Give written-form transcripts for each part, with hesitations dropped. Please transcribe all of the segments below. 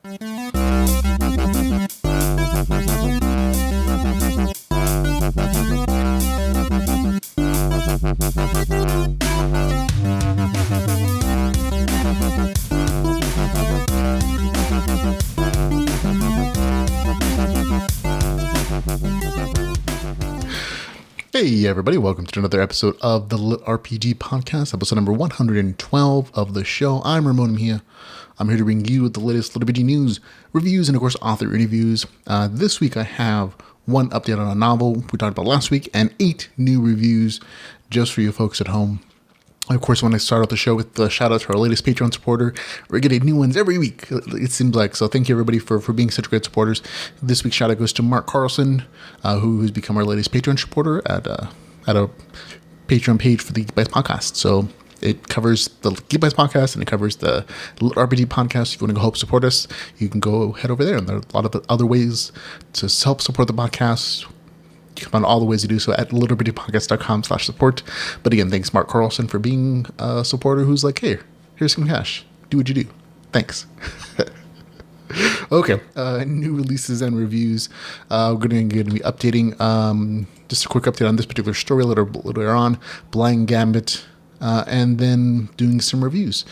Hey everybody, welcome to another episode of the LitRPG podcast, episode number 112 of the show. I'm Ramon Mejia. I'm here to bring you the latest LitRPG news, reviews, and of course author interviews. This week I have one update on a novel we talked about last week and 8 new reviews just for you folks at home. Of course, when I start out the show with the shout out to our latest Patreon supporter, we're getting new ones every week, it seems like. So thank you everybody for being such great supporters. This week's shout out goes to Mark Carlson, who's become our latest Patreon supporter at a Patreon page for the Geek Bites podcast. So it covers the Geek Bites podcast and it covers the RPG podcast. If you want to go help support us, you can go head over there. And there are a lot of other ways to help support the podcast. You can find all the ways to do so at litrpgpodcast.com/support. But again, thanks Mark Carlson for being a supporter who's like, hey, here's some cash. Do what you do. Thanks. Okay, new releases and reviews. We're going to be updating just a quick update on this particular story later on, Blind Gambit, and then doing some reviews,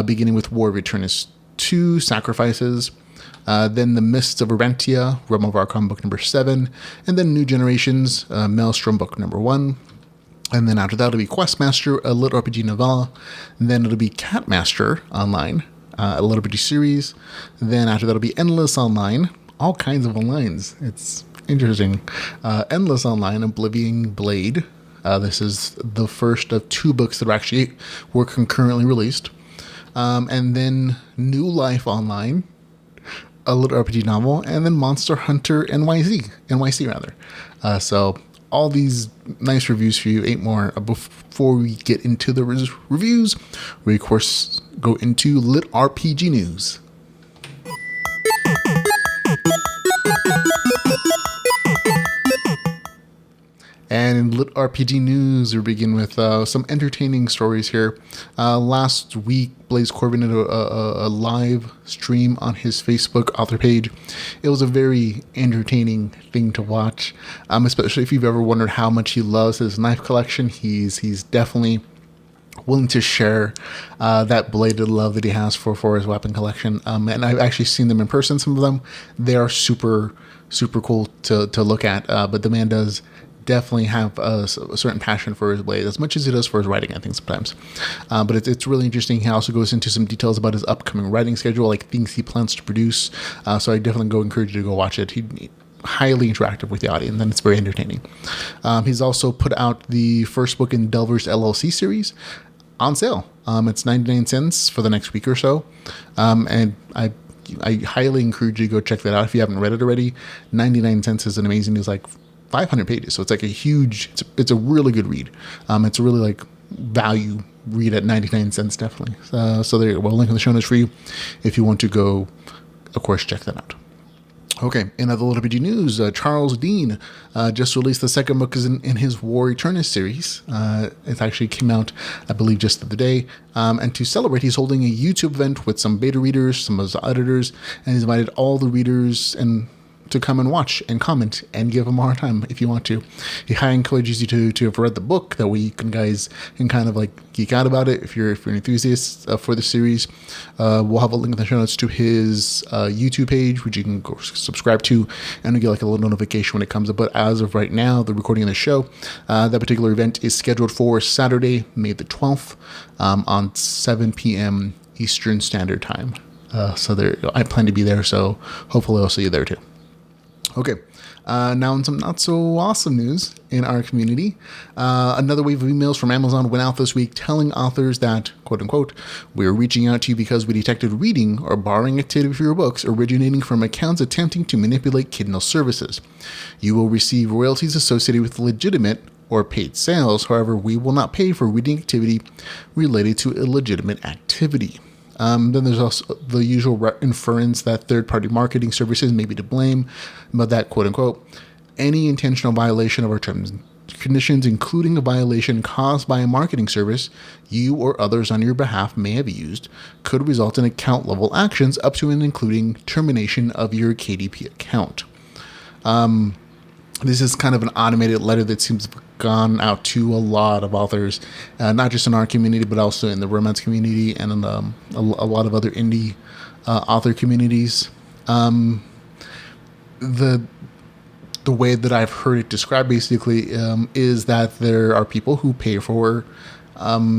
beginning with War of Aeternus 2, Sacrifices, then The Mists of Erantia, Realm of Arkon, book number 7, and then New Generations, Maelstrom, book number 1. And then after that, it'll be Questmaster, a LitRPG novella. And then it'll be Catmaster Online, a LitRPG series. Then after that, it'll be Endless Online, all kinds of onlines. It's interesting. Endless Online, Oblivion Blade. This is the first of 2 books that were concurrently released. And then New Life Online, a LitRPG novel, and then Monster Hunter NYC rather. So all these nice reviews for you, 8 more. Before we get into the reviews, we of course go into LitRPG news. And in LitRPG news, we begin with some entertaining stories here. Last week, Blaze Corbin did a live stream on his Facebook author page. It was a very entertaining thing to watch, especially if you've ever wondered how much he loves his knife collection. He's definitely willing to share that bladed love that he has for his weapon collection. And I've actually seen them in person, some of them. They are super, super cool to look at, but the man does definitely have a certain passion for his blade as much as he does for his writing, I think, sometimes. But it's really interesting. He also goes into some details about his upcoming writing schedule, like things he plans to produce. So I definitely encourage you to go watch it. He's highly interactive with the audience, and it's very entertaining. He's also put out the first book in Delvers LLC series on sale. It's 99 cents for the next week or so. And I highly encourage you to go check that out if you haven't read it already. 99 cents is an amazing, it's like 500 pages, so it's like it's a really good read. It's a really like value read at 99 cents, definitely. So there you go. We'll link in the show notes for you if you want to go, of course, check that out. Okay, in other LitRPG news, Charles Dean just released the second book in his War Aeternus series. It actually came out, I believe, just the other day. And to celebrate, he's holding a YouTube event with some beta readers, some of his editors, and he's invited all the readers and to come and watch and comment and give him a hard time if you want to. He highly encourages you to have read the book. That way you guys can kind of like geek out about it if you're an enthusiast for the series. We'll have a link in the show notes to his YouTube page, which you can go subscribe to, and you'll get like a little notification when it comes up. But as of right now, the recording of the show, that particular event is scheduled for Saturday, May the 12th, on 7 p.m. Eastern Standard Time. So there, I plan to be there, so hopefully I'll see you there too. Okay, now in some not so awesome news in our community, another wave of emails from Amazon went out this week telling authors that, quote unquote, we're reaching out to you because we detected reading or borrowing activity for your books originating from accounts attempting to manipulate Kindle services. You will receive royalties associated with legitimate or paid sales. However, we will not pay for reading activity related to illegitimate activity. Then there's also the usual inference that third-party marketing services may be to blame, but that, quote-unquote, any intentional violation of our terms conditions, including a violation caused by a marketing service you or others on your behalf may have used, could result in account level actions up to and including termination of your KDP account. This is kind of an automated letter that seems to have gone out to a lot of authors, not just in our community, but also in the romance community and in a lot of other indie author communities. The way that I've heard it described basically is that there are people who pay for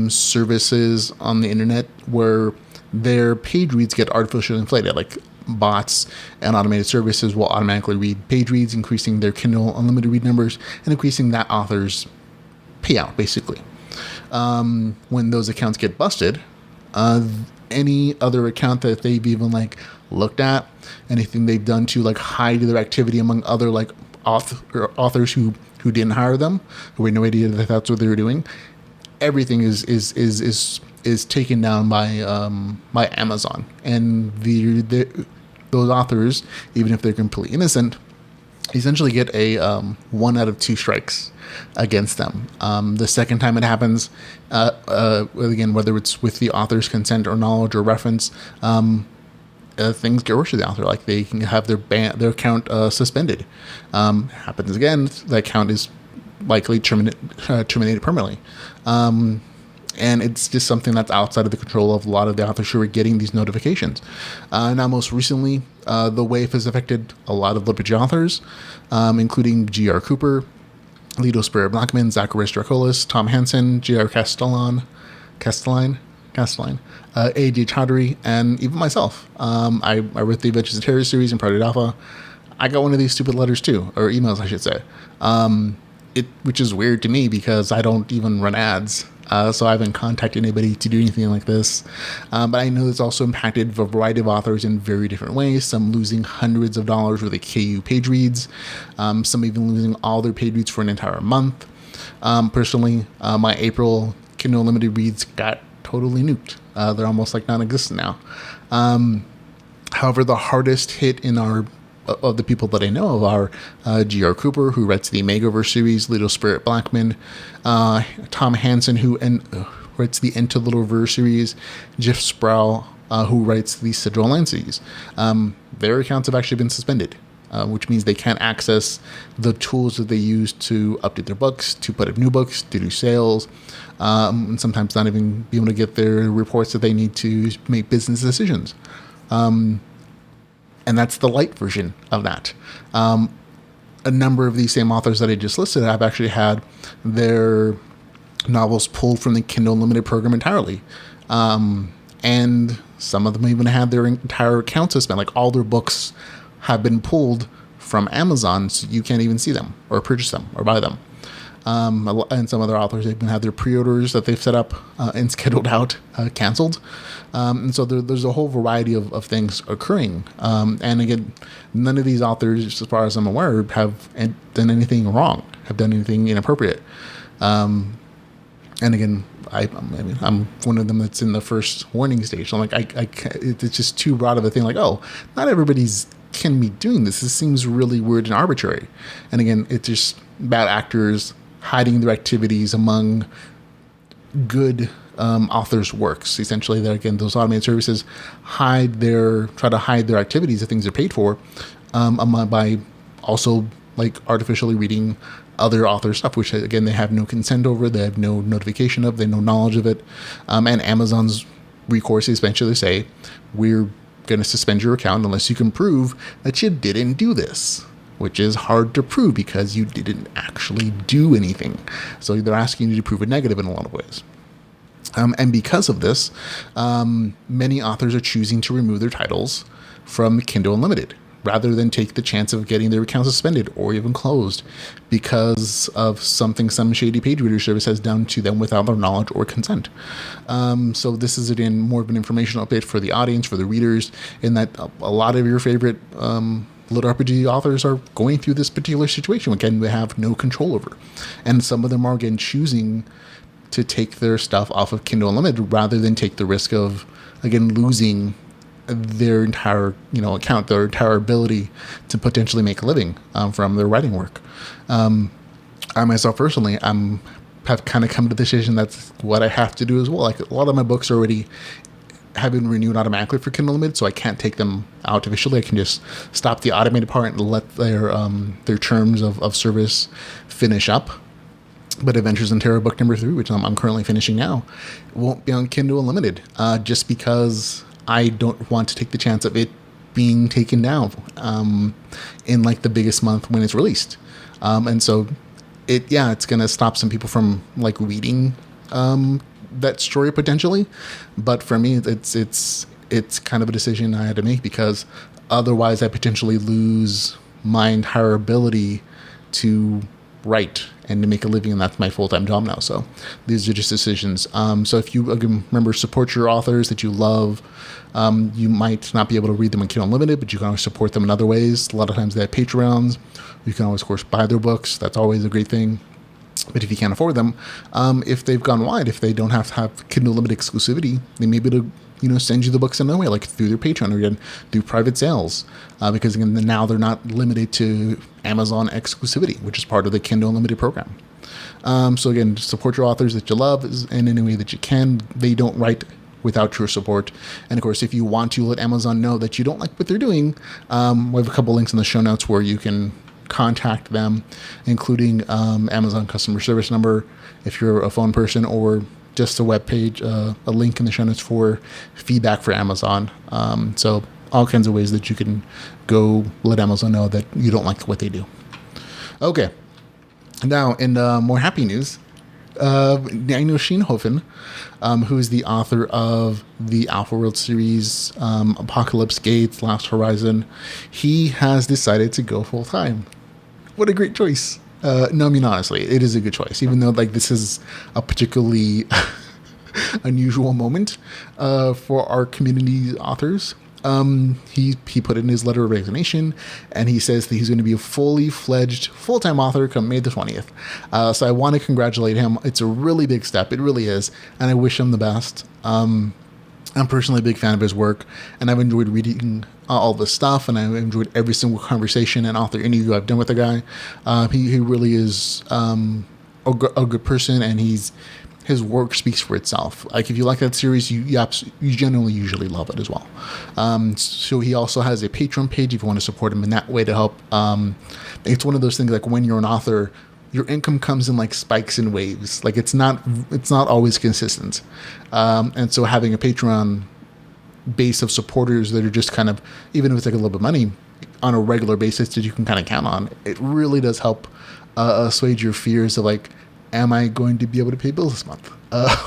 services on the internet where their page reads get artificially inflated, like bots and automated services will automatically read page reads, increasing their Kindle Unlimited read numbers and increasing that author's payout, basically. When those accounts get busted, any other account that they've even looked at, anything they've done to hide their activity among other authors who didn't hire them, who had no idea that that's what they were doing, everything is taken down by Amazon, and those authors, even if they're completely innocent, essentially get a 1 out of 2 strikes against them. The second time it happens, again, whether it's with the author's consent or knowledge or reference, things get worse for the author. Like they can have their account suspended. Happens again, the account is likely terminated permanently. And it's just something that's outside of the control of a lot of the authors who are getting these notifications. Now, most recently, the wave has affected a lot of LitRPG authors, including G.R. Cooper, Lido Spirit Blackman, Zacharias Dracolis, Tom Hansen, J.R. Castelline, A.J. Chaudhary, and even myself. I wrote the Adventures of Terror series in Project Alpha. I got one of these stupid letters too, or emails, I should say. Which is weird to me because I don't even run ads. So I haven't contacted anybody to do anything like this. But I know it's also impacted a variety of authors in very different ways. Some losing hundreds of dollars worth of KU page reads. Some even losing all their page reads for an entire month. Personally, my April Kindle Unlimited reads got totally nuked. They're almost non-existent now. However, the hardest hit in of the people that I know of are G.R. Cooper, who writes the Magoverse series, Lido Spirit Blackman, Tom Hansen, who writes the Into Littleverse series, Jeff Sproul, who writes the Sigil Land series. Their accounts have actually been suspended, which means they can't access the tools that they use to update their books, to put up new books, to do sales, and sometimes not even be able to get their reports that they need to make business decisions. And that's the light version of that. A number of these same authors that I just listed have actually had their novels pulled from the Kindle Unlimited program entirely. And some of them even had their entire account suspended. All their books have been pulled from Amazon, so you can't even see them or purchase them or buy them. And some other authors even have their pre-orders that they've set up and scheduled out canceled. And so there's a whole variety of things occurring. And again, none of these authors, as far as I'm aware, have done anything wrong, have done anything inappropriate. And again, I'm one of them that's in the first warning stage. So I'm it's just too broad of a thing. Not everybody's can be doing this. This seems really weird and arbitrary. And again, it's just bad actors hiding their activities among good authors' works. Essentially, those automated services try to hide their activities, the things they're paid for, by also artificially reading other author stuff, which again they have no consent over, they have no notification of, they have no knowledge of it, and Amazon's recourse is eventually say, we're going to suspend your account unless you can prove that you didn't do this, which is hard to prove because you didn't actually do anything. So they're asking you to prove a negative in a lot of ways. And because of this, many authors are choosing to remove their titles from Kindle Unlimited rather than take the chance of getting their account suspended or even closed because of something some shady page reader service has done to them without their knowledge or consent. So this is, again, more of an informational update for the audience, for the readers, in that a lot of your favorite LitRPG authors are going through this particular situation, again, they have no control over. And some of them are, again, choosing to take their stuff off of Kindle Unlimited rather than take the risk of, again, losing their entire account, their entire ability to potentially make a living from their writing work. I myself personally, have kind of come to the decision that's what I have to do as well. Like a lot of my books already have been renewed automatically for Kindle Unlimited, so I can't take them out officially. I can just stop the automated part and let their terms of service finish up. But Adventures in Terror book number 3, which I'm currently finishing now, won't be on Kindle Unlimited, just because I don't want to take the chance of it being taken down in like the biggest month when it's released. And so it's going to stop some people from like reading that story potentially. But for me, it's kind of a decision I had to make, because otherwise I potentially lose my entire ability to write and to make a living, and that's my full-time job now. So these are just decisions. So if you, again, remember, support your authors that you love. You might not be able to read them on Kindle Unlimited, but you can always support them in other ways. A lot of times they have Patreons. You can always, of course, buy their books. That's always a great thing. But if you can't afford them, if they've gone wide, if they don't have to have Kindle Unlimited exclusivity, they may be able to, send you the books in another way, like through their Patreon or again through private sales, because again, now they're not limited to Amazon exclusivity, which is part of the Kindle Unlimited program. So again, support your authors that you love in any way that you can. They don't write without your support. And of course, if you want to let Amazon know that you don't like what they're doing, we have a couple links in the show notes where you can contact them, including Amazon customer service number if you're a phone person, or just a web page, a link in the show notes for feedback for Amazon. So all kinds of ways that you can go let Amazon know that you don't like what they do. Okay. Now, in more happy news, Daniel Scheenhofen, who is the author of the Alpha World series, Apocalypse Gates, Last Horizon, he has decided to go full time. What a great choice. No, I mean, honestly, it is a good choice, even though like this is a particularly unusual moment for our community authors. He put in his letter of resignation, and he says that he's going to be a fully fledged full-time author come May the 20th. So I want to congratulate him. It's a really big step. It really is. And I wish him the best. I'm personally a big fan of his work, and I've enjoyed reading all this stuff, and I've enjoyed every single conversation and author interview I've done with the guy. He really is a good person, and his work speaks for itself. Like if you like that series, you generally usually love it as well. So he also has a Patreon page if you want to support him in that way to help. It's one of those things like when you're an author, your income comes in like spikes and waves. Like it's not always consistent. And so having a Patreon base of supporters that are just kind of, even if it's like a little bit of money on a regular basis that you can kind of count on, it really does help assuage your fears of like, am I going to be able to pay bills this month?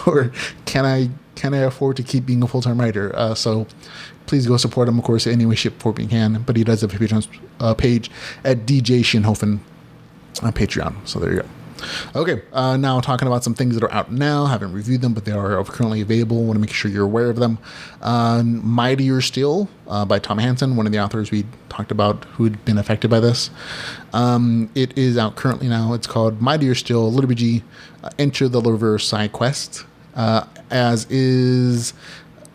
Or can I afford to keep being a full-time writer? So please go support him, of course, any way, shape, form you can. But he does have a Patreon page at DJ Scheenhofen on Patreon. So there you go. Okay, now talking about some things that are out now. Haven't reviewed them, but they are currently available. Want to make sure you're aware of them. Mightier Still by Tom Hansen, one of the authors we talked about who had been affected by this. It is out currently now. It's called Mightier Still, LitRPG, Enter the Reverse Side Quest, as is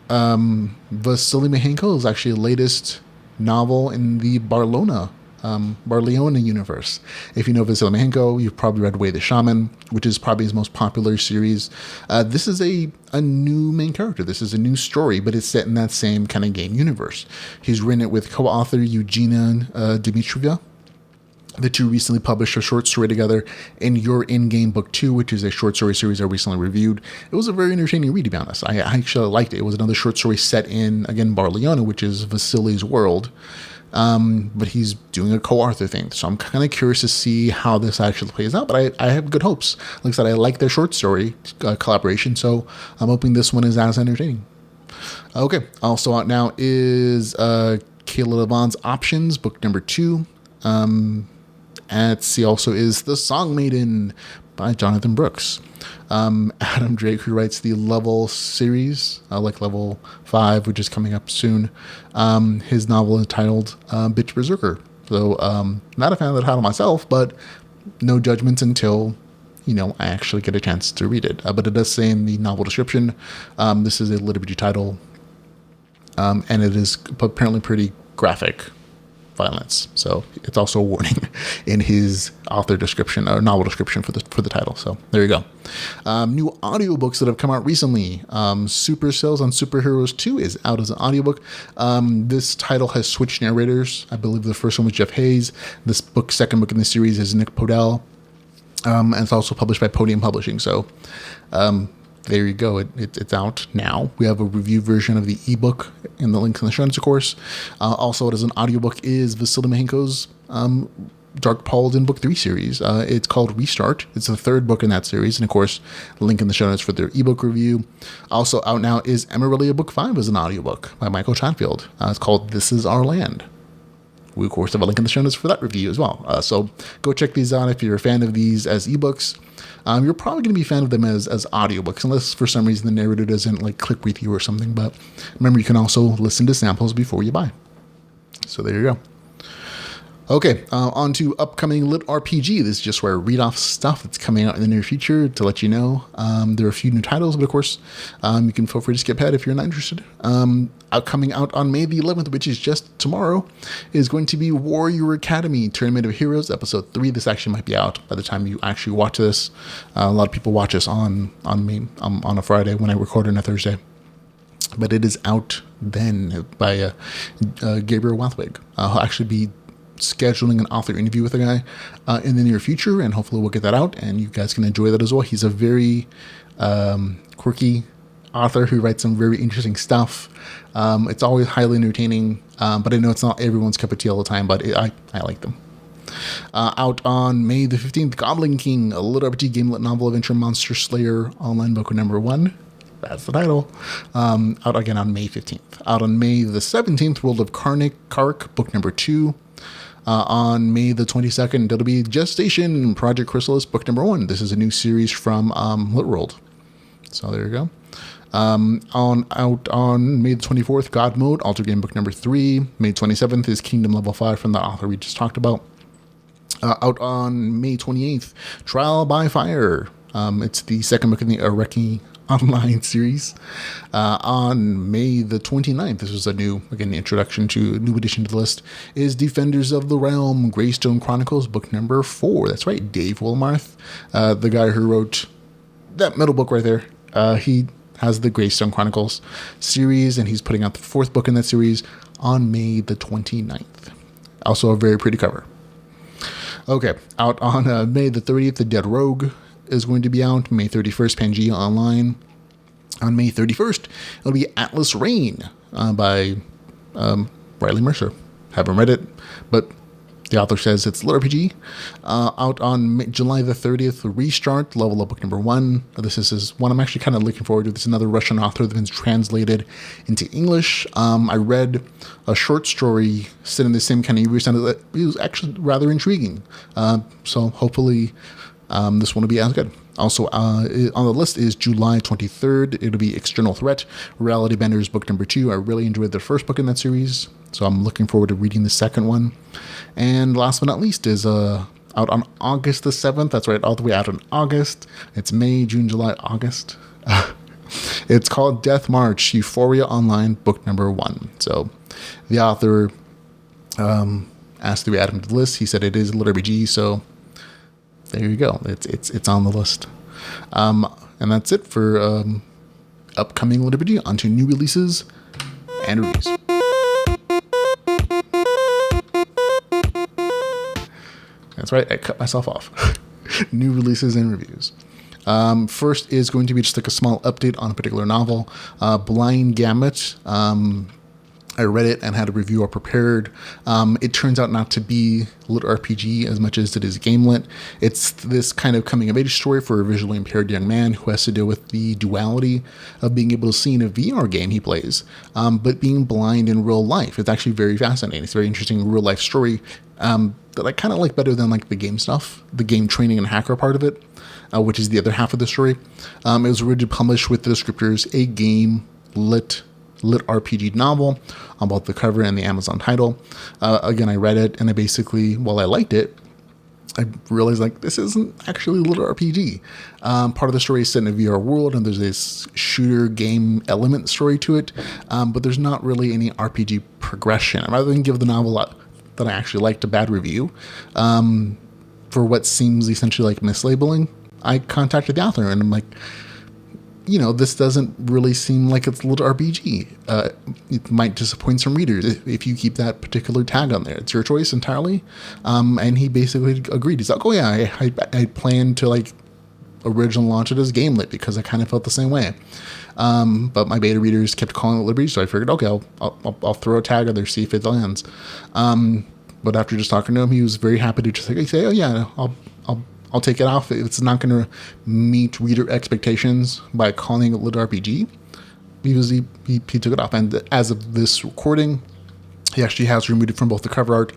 Vasily Mihenko's actually latest novel in the Barleona universe. If you know Vasily Mihenko, you've probably read Way the Shaman, which is probably his most popular series. This is a new main character. This is a new story, but it's set in that same kind of game universe. He's written it with co-author Eugenia Dimitrieva. The two recently published a short story together in Your In-Game Book 2, which is a short story series I recently reviewed. It was a very entertaining read, to be honest. I actually liked it. It was another short story set in, again, Barleona, which is Vasily's world. But he's doing a co-author thing. So I'm kind of curious to see how this actually plays out. But I have good hopes. Like I said, I like their short story collaboration. So I'm hoping this one is as entertaining. Okay. Also out now is Kayla Levon's Options, book number 2. And see also is The Song Maiden by Jonathan Brooks. Adam Drake, who writes the Level series, like Level 5, which is coming up soon. His novel is titled Bitch Berserker. So not a fan of the title myself, but no judgments until, I actually get a chance to read it. But it does say in the novel description, this is a LitRPG title, and it is apparently pretty graphic. violence. So it's also a warning in his author description or novel description for the title. So there you go. New audiobooks that have come out recently. Super Sales on Superheroes 2 is out as an audiobook. This title has switched narrators. I believe the first one was Jeff Hayes. This book, second book in the series, is Nick Podell. And it's also published by Podium Publishing. So there you go. It's out now. We have a review version of the ebook in the links in the show notes, of course. Also, as an audiobook is Vasily Mahenko's Dark Paladin Book 3 series. It's called Restart. It's the third book in that series. And of course, link in the show notes for their ebook review. Also out now is Emerelia Book 5 as an audiobook by Michael Chatfield. It's called This Is Our Land. We, of course, have a link in the show notes for that review as well. So go check these out if you're a fan of these as ebooks. You're probably going to be a fan of them as audiobooks, unless for some reason the narrator doesn't like click with you or something. But remember, you can also listen to samples before you buy. So there you go. Okay, on to upcoming LitRPG. This is just where I read off stuff that's coming out in the near future to let you know. There are a few new titles, but of course, you can feel free to skip ahead if you're not interested. Coming out on May the 11th, which is just tomorrow, is going to be Warrior Academy Tournament of Heroes, Episode 3. This actually might be out by the time you actually watch this. A lot of people watch this on a Friday when I record on a Thursday. But it is out then by Gabriel Wathwig. I'll actually be scheduling an author interview with a guy in the near future, and hopefully we'll get that out and you guys can enjoy that as well. He's a very quirky author who writes some very interesting stuff. It's always highly entertaining, but I know it's not everyone's cup of tea all the time, but I like them. Out on May the 15th, Goblin King, a LitRPG GameLit novel adventure monster slayer online book number 1. That's the title. Out again on May 15th. Out on May the 17th, World of Kark, book number 2. On May the 22nd, it'll be Gestation, Project Chrysalis, book number 1. This is a new series from LitWorld. So there you go. Out on May the 24th, God Mode, Alter Game, book number 3. May 27th is Kingdom Level 5 from the author we just talked about. Out on May 28th, Trial by Fire. It's the second book in the Areki online series. On May the 29th, this was a new, again, introduction to a new addition to the list, is Defenders of the Realm, Greystone Chronicles, book number 4. That's right, Dave Wilmarth, the guy who wrote that middle book right there. He has the Greystone Chronicles series, and he's putting out the 4th book in that series on May the 29th. Also a very pretty cover. Okay, out on May the 30th, The Dead Rogue is going to be out. May 31st, Pangea Online. On May 31st, it'll be Atlas Rain by Riley Mercer. Haven't read it, but the author says it's LitRPG. Out on July the 30th, Restart, Level Up book number 1. This is one I'm actually kind of looking forward to. This is another Russian author that's been translated into English. I read a short story set in the same kind of universe, and it was actually rather intriguing. So hopefully this one will be as good. Also on the list is July 23rd. It'll be External Threat, Reality Benders, book number 2. I really enjoyed the first book in that series, so I'm looking forward to reading the second one. And last but not least is out on August the 7th. That's right, all the way out in August. It's May, June, July, August. It's called Death March, Euphoria Online, book number 1. So the author asked to be added to the list. He said it is a LitRPG, so there you go. It's on the list. And that's it for upcoming LitRPG. On to new releases and reviews. That's right, I cut myself off. New releases and reviews. First is going to be just like a small update on a particular novel, Blind Gambit. I read it and had a reviewer prepared. It turns out not to be LitRPG as much as it is GameLit. It's this kind of coming-of-age story for a visually impaired young man who has to deal with the duality of being able to see in a VR game he plays, but being blind in real life. It's actually very fascinating. It's a very interesting real-life story that I kind of like better than like the game stuff, the game training and hacker part of it, which is the other half of the story. It was originally published with the descriptors A Game Lit RPG novel on both the cover and the Amazon title. Again, I read it and I basically, while I liked it, I realized like this isn't actually LitRPG. Part of the story is set in a VR world and there's this shooter game element story to it, but there's not really any RPG progression. Rather than give the novel that I actually liked a bad review for what seems essentially like mislabeling, I contacted the author and I'm like, this doesn't really seem like it's LitRPG. It might disappoint some readers if you keep that particular tag on there. It's your choice entirely. And he basically agreed. He's like, oh yeah, I plan to like original launch it as GameLit because I kind of felt the same way. But my beta readers kept calling it LitRPG, so I figured, okay, I'll throw a tag on there, see if it lands. But after just talking to him, he was very happy to just say, oh yeah, I'll take it off. It's not going to meet reader expectations by calling it LitRPG. He took it off. And as of this recording, he actually has removed it from both the cover art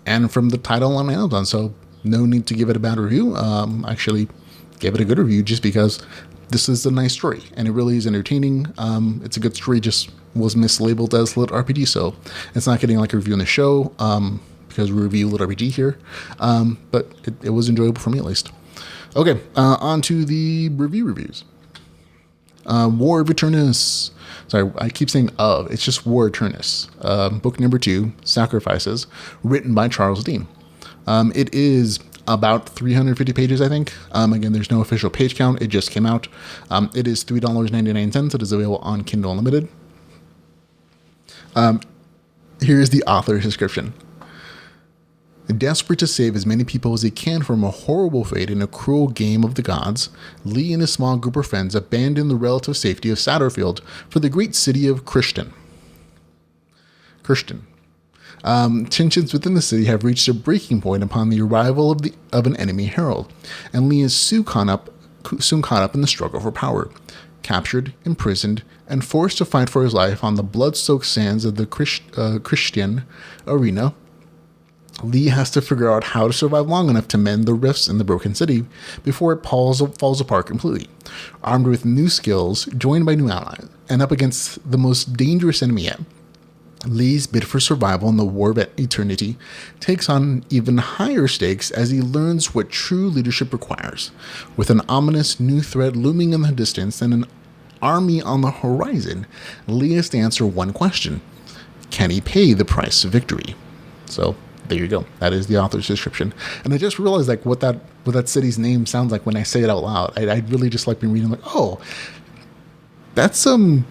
and from the title on Amazon. So no need to give it a bad review. Actually gave it a good review just because this is a nice story. And it really is entertaining. It's a good story, just was mislabeled as LitRPG. So it's not getting like a review on the show. Because we review LitRPG here, but it was enjoyable for me at least. Okay, on to the reviews. War of Aeternus. Sorry, I keep saying of. It's just War of Aeternus. Book number 2, Sacrifices, written by Charles Dean. It is about 350 pages, I think. Again, there's no official page count. It just came out. It is $3.99. It is available on Kindle Unlimited. Here's the author's description. Desperate to save as many people as he can from a horrible fate in a cruel game of the gods, Lee and his small group of friends abandon the relative safety of Satterfield for the great city of Christian. Tensions within the city have reached a breaking point upon the arrival of an enemy herald, and Lee is soon caught up in the struggle for power. Captured, imprisoned, and forced to fight for his life on the blood-soaked sands of the Christian arena, Lee has to figure out how to survive long enough to mend the rifts in the broken city before it falls apart completely. Armed with new skills, joined by new allies, and up against the most dangerous enemy yet, Lee's bid for survival in the War of Eternity takes on even higher stakes as he learns what true leadership requires. With an ominous new threat looming in the distance and an army on the horizon, Lee has to answer one question. Can he pay the price of victory? So, there you go. That is the author's description. And I just realized like what that city's name sounds like when I say it out loud. I really just like been reading like, oh, that's another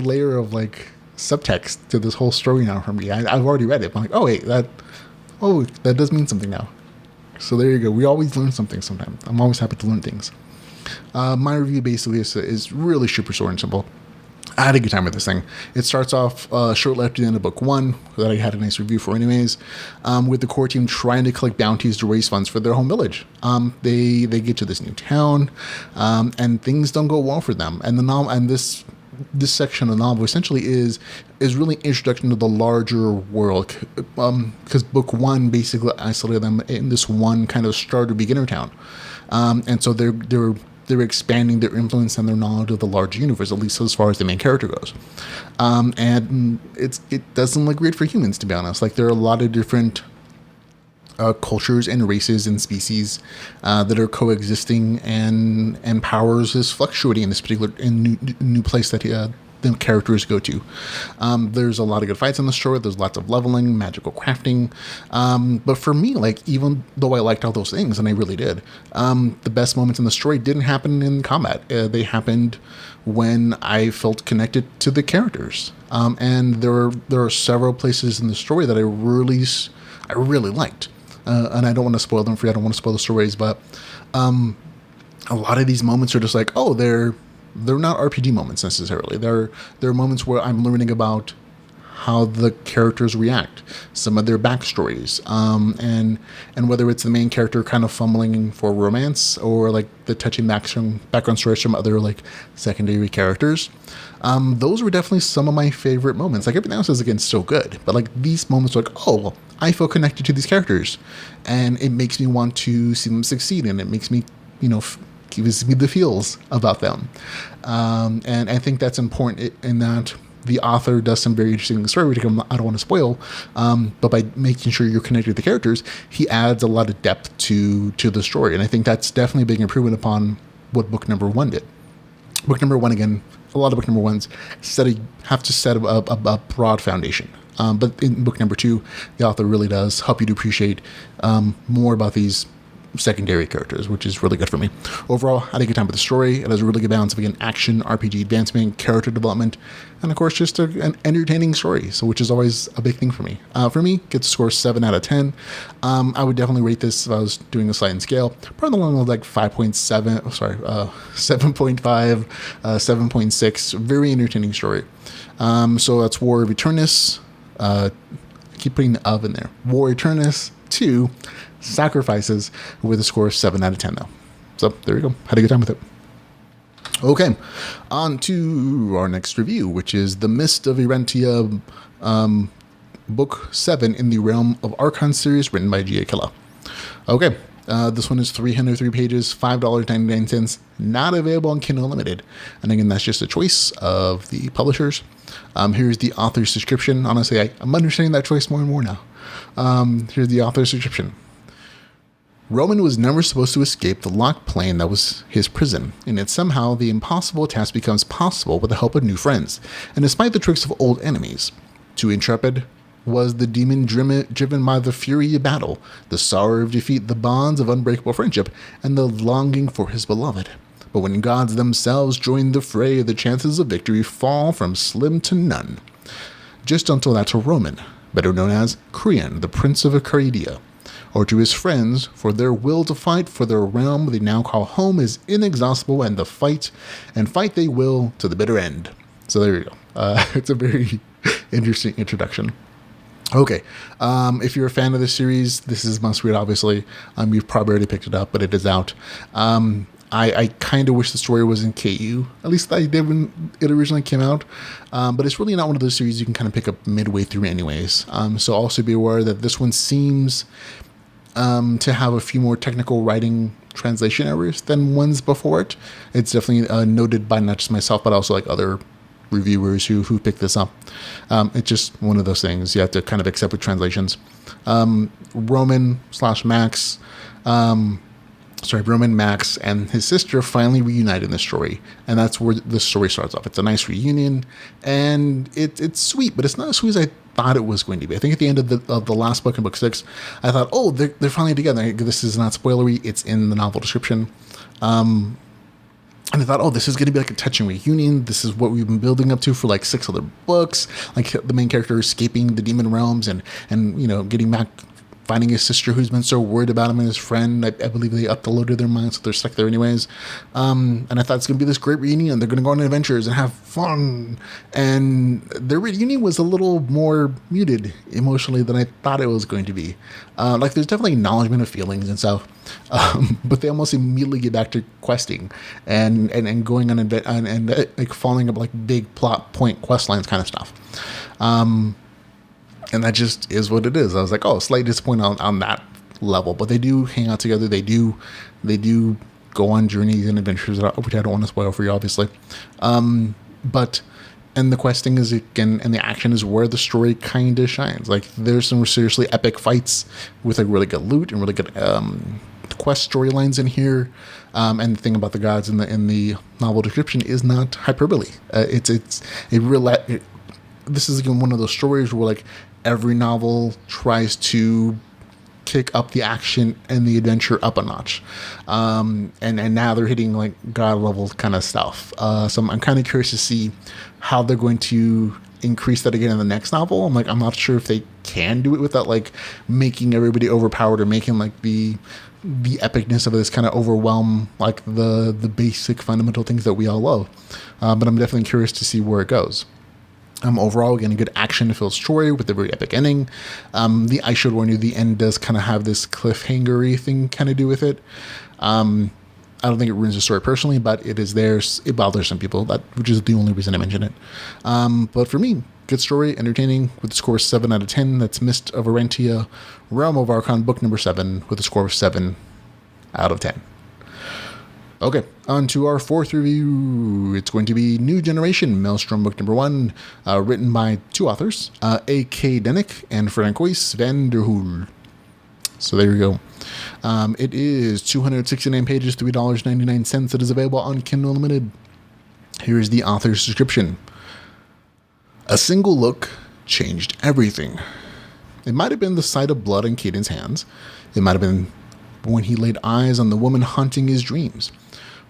layer of like subtext to this whole story now for me. I've already read it. I'm like, oh wait, that does mean something now. So there you go. We always learn something sometimes. I'm always happy to learn things. My review basically is really super short and simple. I had a good time with this thing. It starts off shortly after the end of book 1, that I had a nice review for anyways, with the core team trying to collect bounties to raise funds for their home village. They get to this new town, and things don't go well for them. And the novel, and this section of the novel essentially is really introduction to the larger world, because book 1 basically isolated them in this one kind of starter beginner town, and so they're expanding their influence and their knowledge of the larger universe, at least as far as the main character goes. And it doesn't look great for humans, to be honest. Like, there are a lot of different cultures and races and species that are coexisting, and powers is fluctuating in this particular new place that the characters go to. There's a lot of good fights in the story. There's lots of leveling, magical crafting. But for me, like, even though I liked all those things, and I really did, the best moments in the story didn't happen in combat. They happened when I felt connected to the characters. And there are several places in the story that I really liked. And I don't want to spoil them for you. I don't want to spoil the stories, but a lot of these moments are just like, oh, they're not RPG moments necessarily. They're moments where I'm learning about how the characters react, some of their backstories, and whether it's the main character kind of fumbling for romance or like the touching background stories from other like secondary characters. Those were definitely some of my favorite moments. Like, everything else is again so good, but like these moments are like, oh, well, I feel connected to these characters, and it makes me want to see them succeed, and it makes me, gives me the feels about them. And I think that's important in that the author does some very interesting story, which I don't want to spoil, but by making sure you're connected to the characters, he adds a lot of depth to the story. And I think that's definitely a big improvement upon what book number 1 did. Book number 1, again, a lot of book number 1s have to set a broad foundation. But in book number 2, the author really does help you to appreciate more about these secondary characters, which is really good for me. Overall, I had a good time with the story. It has a really good balance of, again, action, RPG advancement, character development, and of course, just an entertaining story, so which is always a big thing for me. For me, gets a score 7 out of 10. I would definitely rate this if I was doing a sliding scale, probably along with like 5.7, 7.5, 7.6. Very entertaining story. So that's War of Aeternus. I keep putting the of in there. War Aeternus 2 Sacrifices with a score of 7 out of 10 though. So there you go. Had a good time with it. Okay, on to our next review, which is The Mist of Erantia, Book 7 in the Realm of Arkon series, written by G.A. Killa. Okay, this one is 303 pages, $5.99, not available on Kindle Unlimited. And again, that's just a choice of the publishers. Here's the author's description. Honestly, I'm understanding that choice more and more now. Here's the author's description. Roman was never supposed to escape the locked plane that was his prison, and yet somehow the impossible task becomes possible with the help of new friends, and despite the tricks of old enemies. Too intrepid was the demon driven by the fury of battle, the sorrow of defeat, the bonds of unbreakable friendship, and the longing for his beloved. But when gods themselves join the fray, the chances of victory fall from slim to none. Just until that to Roman, better known as Creon, the Prince of Arcadia, or to his friends, for their will to fight for their realm they now call home is inexhaustible, and fight they will to the bitter end. So there you go. It's a very interesting introduction. Okay, if you're a fan of this series, this is must read, obviously. You've probably already picked it up, but it is out. I kind of wish the story was in KU. At least I did when it originally came out. But it's really not one of those series you can kind of pick up midway through anyways. So also be aware that this one seems to have a few more technical writing translation errors than ones before it. It's definitely noted by not just myself, but also like other reviewers who picked this up. It's just one of those things you have to kind of accept with translations. Roman, Max, and his sister finally reunite in this story, and that's where the story starts off. It's a nice reunion, and it's sweet, but it's not as sweet as I thought it was going to be. I think at the end of the last book, in book 6, I thought, oh, they're finally together. This is not spoilery. It's in the novel description. And I thought, oh, this is going to be like a touching reunion. This is what we've been building up to for like 6 other books. Like the main character escaping the demon realms and getting back, finding his sister who's been so worried about him and his friend. I believe they uploaded their minds, so they're stuck there anyways. And I thought it's going to be this great reunion. They're going to go on adventures and have fun. And their reunion was a little more muted emotionally than I thought it was going to be. Like there's definitely acknowledgement of feelings and stuff. But they almost immediately get back to questing and going on and like following up like big plot point quest lines kind of stuff. And that just is what it is. I was like, oh, slight disappointment on that level. But they do hang out together. They do go on journeys and adventures, which I don't want to spoil for you, obviously. But the questing is, again, and the action is where the story kind of shines. Like, there's some seriously epic fights with like really good loot and really good quest storylines in here. And the thing about the gods in the novel description is not hyperbole. This is again one of those stories where like every novel tries to kick up the action and the adventure up a notch. And now they're hitting like god level kind of stuff. So I'm kind of curious to see how they're going to increase that again in the next novel. I'm not sure if they can do it without like making everybody overpowered or making like the epicness of this kind of overwhelm like the basic fundamental things that we all love. But I'm definitely curious to see where it goes. Overall, again, a good action-filled story with a very epic ending. I should warn you, the end does kind of have this cliffhanger-y thing kind of do with it. I don't think it ruins the story personally, but it is there. It bothers some people, which is the only reason I mention it. But for me, good story, entertaining, with a score of 7 out of 10. That's Mist of Erantia, Realm of Arkon, book number 7, with a score of 7 out of 10. Okay, on to our 4th review. It's going to be New Generation, Maelstrom, book number 1, written by 2 authors, A.K. Denick and Francois van der Hoel. So there you go. It is 269 pages, $3.99. It is available on Kindle Unlimited. Here is the author's description. A single look changed everything. It might have been the sight of blood in Caden's hands. It might have been when he laid eyes on the woman haunting his dreams.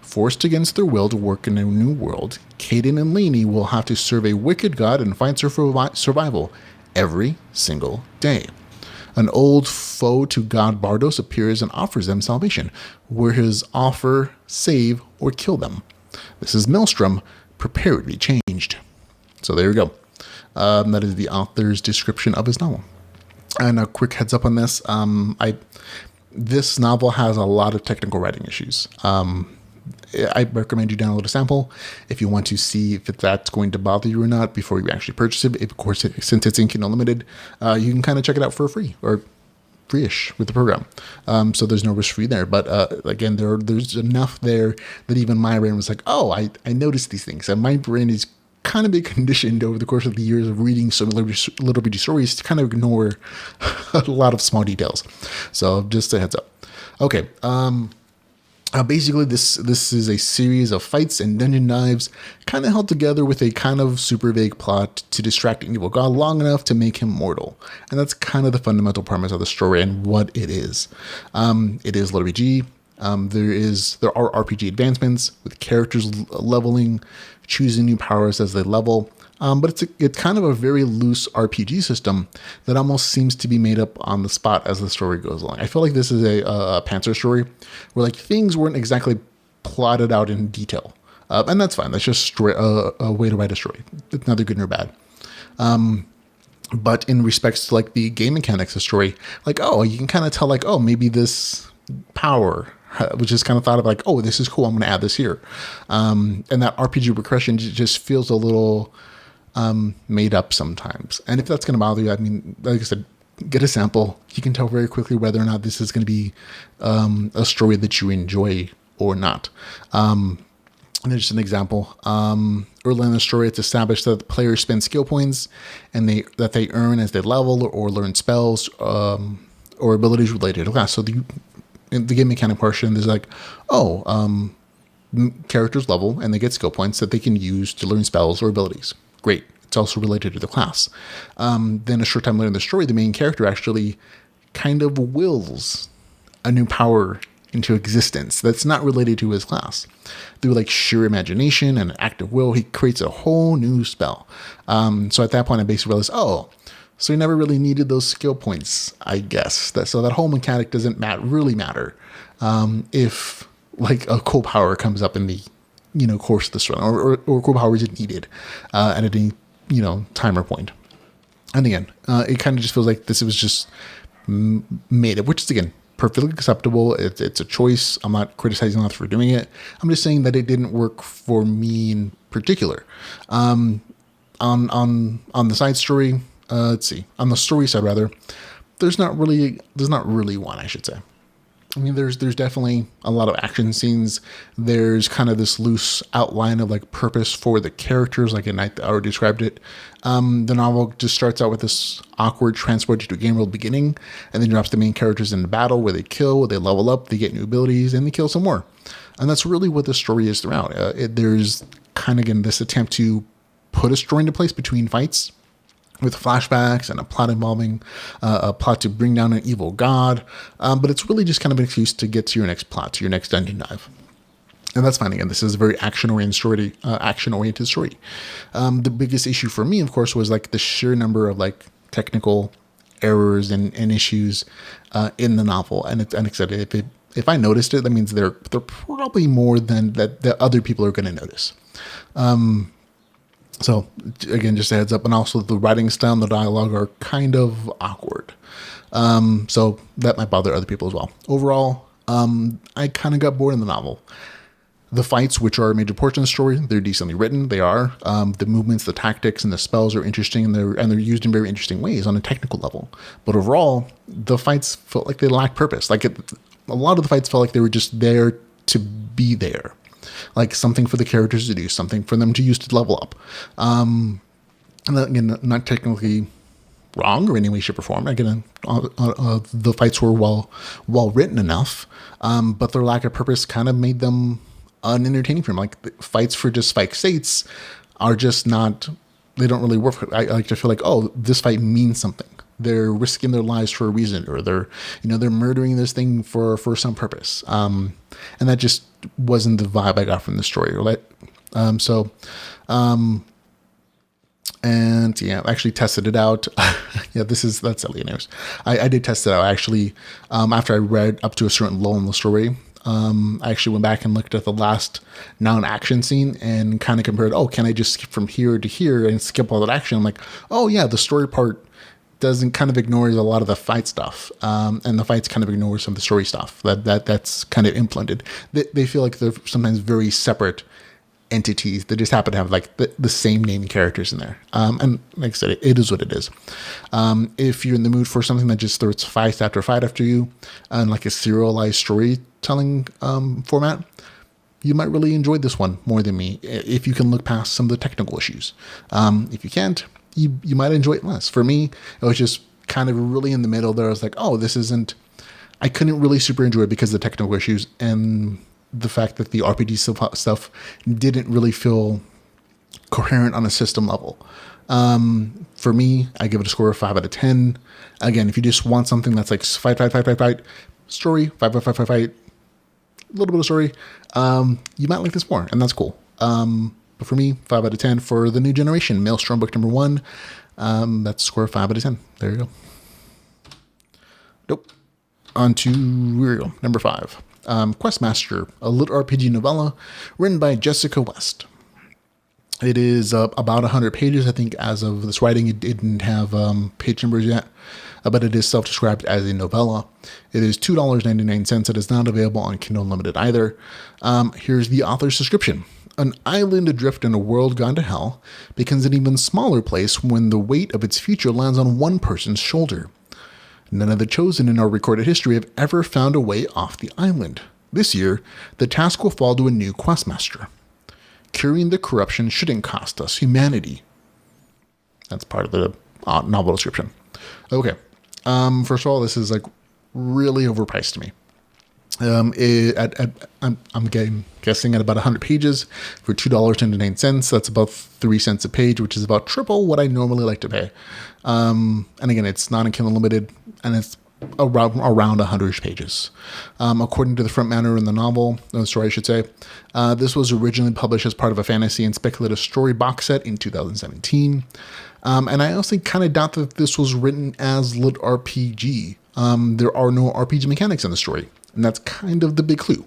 Forced against their will to work in a new world, Caden and Lainey will have to serve a wicked god and fight for survival every single day. An old foe to God Bardos appears and offers them salvation, where his offer save or kill them. This is Maelstrom, prepare to be changed. So there you go. That is the author's description of his novel. And a quick heads up on this. This novel has a lot of technical writing issues. I recommend you download a sample if you want to see if that's going to bother you or not before you actually purchase it. Of course, since it's in Kindle Unlimited, you can kind of check it out for free or free-ish with the program. So there's no risk for you there. But again, there's enough there that even my brain was like, oh, I noticed these things. And my brain is kind of been conditioned over the course of the years of reading so many LitRPG stories to kind of ignore a lot of small details. So just a heads up. Okay. Basically, this is a series of fights and dungeon dives, kind of held together with a kind of super vague plot to distract an evil god long enough to make him mortal. And that's kind of the fundamental premise of the story and what it is. It is LitRPG. There are RPG advancements with characters leveling, choosing new powers as they level. But it's kind of a very loose RPG system that almost seems to be made up on the spot as the story goes along. I feel like this is a Panzer story where like things weren't exactly plotted out in detail. And that's fine. That's just a way to write a story. It's neither good nor bad. But in respects to like the game mechanics of the story, like, oh, you can kind of tell like, oh, maybe this power, which is kind of thought of like, oh, this is cool, I'm going to add this here. And that RPG progression just feels a little made up sometimes. And if that's going to bother you, I mean, like I said, get a sample. You can tell very quickly whether or not this is going to be a story that you enjoy or not. And there's just an example. Early in the story, it's established that the players spend skill points and that they earn as they level or learn spells or abilities related to class. So in the game mechanic portion, there's like, characters level and they get skill points that they can use to learn spells or abilities. Great. It's also related to the class. Then a short time later in the story, the main character actually kind of wills a new power into existence that's not related to his class. Through like sheer imagination and an active will, he creates a whole new spell. So at that point, I basically realized, so he never really needed those skill points, I guess. So that whole mechanic doesn't really matter if like a cool power comes up in the course of this run, or cool power isn't needed at any time or point. And again, it kind of just feels like this was just made up, which is again perfectly acceptable. It's a choice. I'm not criticizing them for doing it. I'm just saying that it didn't work for me in particular. On the side story, let's see, on the story side rather, there's not really one, I should say. I mean, there's definitely a lot of action scenes. There's kind of this loose outline of like purpose for the characters. Like, and I already described it. The novel just starts out with this awkward transport to a game world beginning, and then drops the main characters into battle where they kill, where they level up, they get new abilities, and they kill some more. And that's really what the story is throughout. There's kind of again this attempt to put a story into place between fights, with flashbacks and a plot involving a plot to bring down an evil god. But it's really just kind of an excuse to get to your next plot, to your next dungeon dive. And that's fine. Again, this is a very action-oriented story. The biggest issue for me, of course, was like the sheer number of like technical errors and issues in the novel. And like I said, if I noticed it, that means they're probably more than that other people are going to notice. So again, just a heads up, and also the writing style and the dialogue are kind of awkward. So that might bother other people as well. Overall, I kind of got bored in the novel. The fights, which are a major portion of the story, they're decently written. They are. The movements, the tactics, and the spells are interesting, and they're used in very interesting ways on a technical level. But overall, the fights felt like they lacked purpose. Like a lot of the fights felt like they were just there to be there. Like something for the characters to do, something for them to use to level up. And again, not technically wrong or any way, shape, or form. Again, the fights were well written enough, but their lack of purpose kind of made them unentertaining for me. Like fights for just fight states are just not they don't really work. I like to feel like, oh, this fight means something. They're risking their lives for a reason, or they're murdering this thing for some purpose. And that just wasn't the vibe I got from the story. Right? And yeah, I actually tested it out. Yeah, that's silly news. I did test it out actually. After I read up to a certain lull in the story, I actually went back and looked at the last non-action scene and kind of compared, oh, can I just skip from here to here and skip all that action? I'm like, oh yeah, the story part doesn't kind of ignores a lot of the fight stuff. And the fights kind of ignore some of the story stuff that's kind of implemented. They feel like they're sometimes very separate entities that just happen to have like the same name characters in there. And like I said, it is what it is. If you're in the mood for something that just throws fight after you and like a serialized storytelling format, you might really enjoy this one more than me if you can look past some of the technical issues. If you can't, you might enjoy it less. For me, it was just kind of really in the middle there. I was like, oh, I couldn't really super enjoy it because of the technical issues and the fact that the RPG stuff didn't really feel coherent on a system level. For me, I give it a score of 5 out of 10. Again, if you just want something that's like fight, story, fight, a little bit of story, you might like this more, and that's cool. But for me, 5 out of 10 for the new generation. Maelstrom book number 1. That's a score of 5 out of 10. There you go. Nope. On to number 5. Questmaster, a lit RPG novella written by Jessica West. It is about 100 pages. I think as of this writing, it didn't have page numbers yet, but it is self-described as a novella. It is $2.99. It is not available on Kindle Unlimited either. Here's the author's description. An island adrift in a world gone to hell becomes an even smaller place when the weight of its future lands on one person's shoulder. None of the chosen in our recorded history have ever found a way off the island. This year, the task will fall to a new Questmaster. Curing the corruption shouldn't cost us humanity. That's part of the novel description. Okay. First of all, this is like really overpriced to me. I'm guessing at about 100 pages for $2.99. That's about 3 cents a page, which is about triple what I normally like to pay. And again, it's not in Kindle Unlimited, and it's around 100 pages. According to the front matter in the story, I should say, this was originally published as part of a fantasy and speculative story box set in 2017. And I also kind of doubt that this was written as LitRPG. There are no RPG mechanics in the story, and that's kind of the big clue.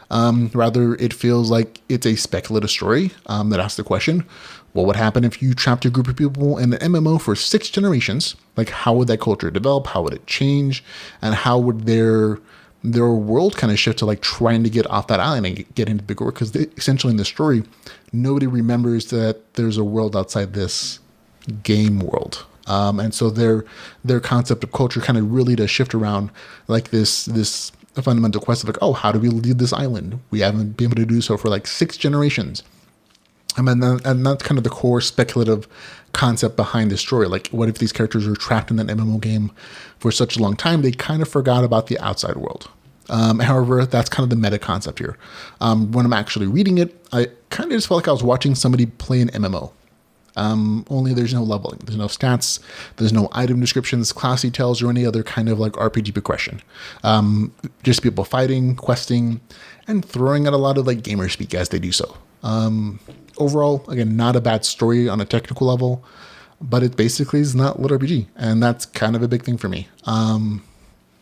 Rather, it feels like it's a speculative story that asks the question, what would happen if you trapped a group of people in an MMO for 6 generations? Like, how would that culture develop? How would it change? And how would their world kind of shift to like trying to get off that island and get into the bigger world? Because essentially in the story, nobody remembers that there's a world outside this game world. And so their concept of culture kind of really does shift around like this fundamental quest of like, oh, how do we leave this island? We haven't been able to do so for like 6 generations. And that's kind of the core speculative concept behind this story. Like, what if these characters are trapped in that MMO game for such a long time, they kind of forgot about the outside world. However, that's kind of the meta concept here. When I'm actually reading it, I kind of just felt like I was watching somebody play an MMO. Only there's no leveling, there's no stats, there's no item descriptions, class details, or any other kind of like RPG progression. Just people fighting, questing, and throwing out a lot of like gamer speak as they do so. Overall, again, not a bad story on a technical level, but it basically is not LitRPG, and that's kind of a big thing for me.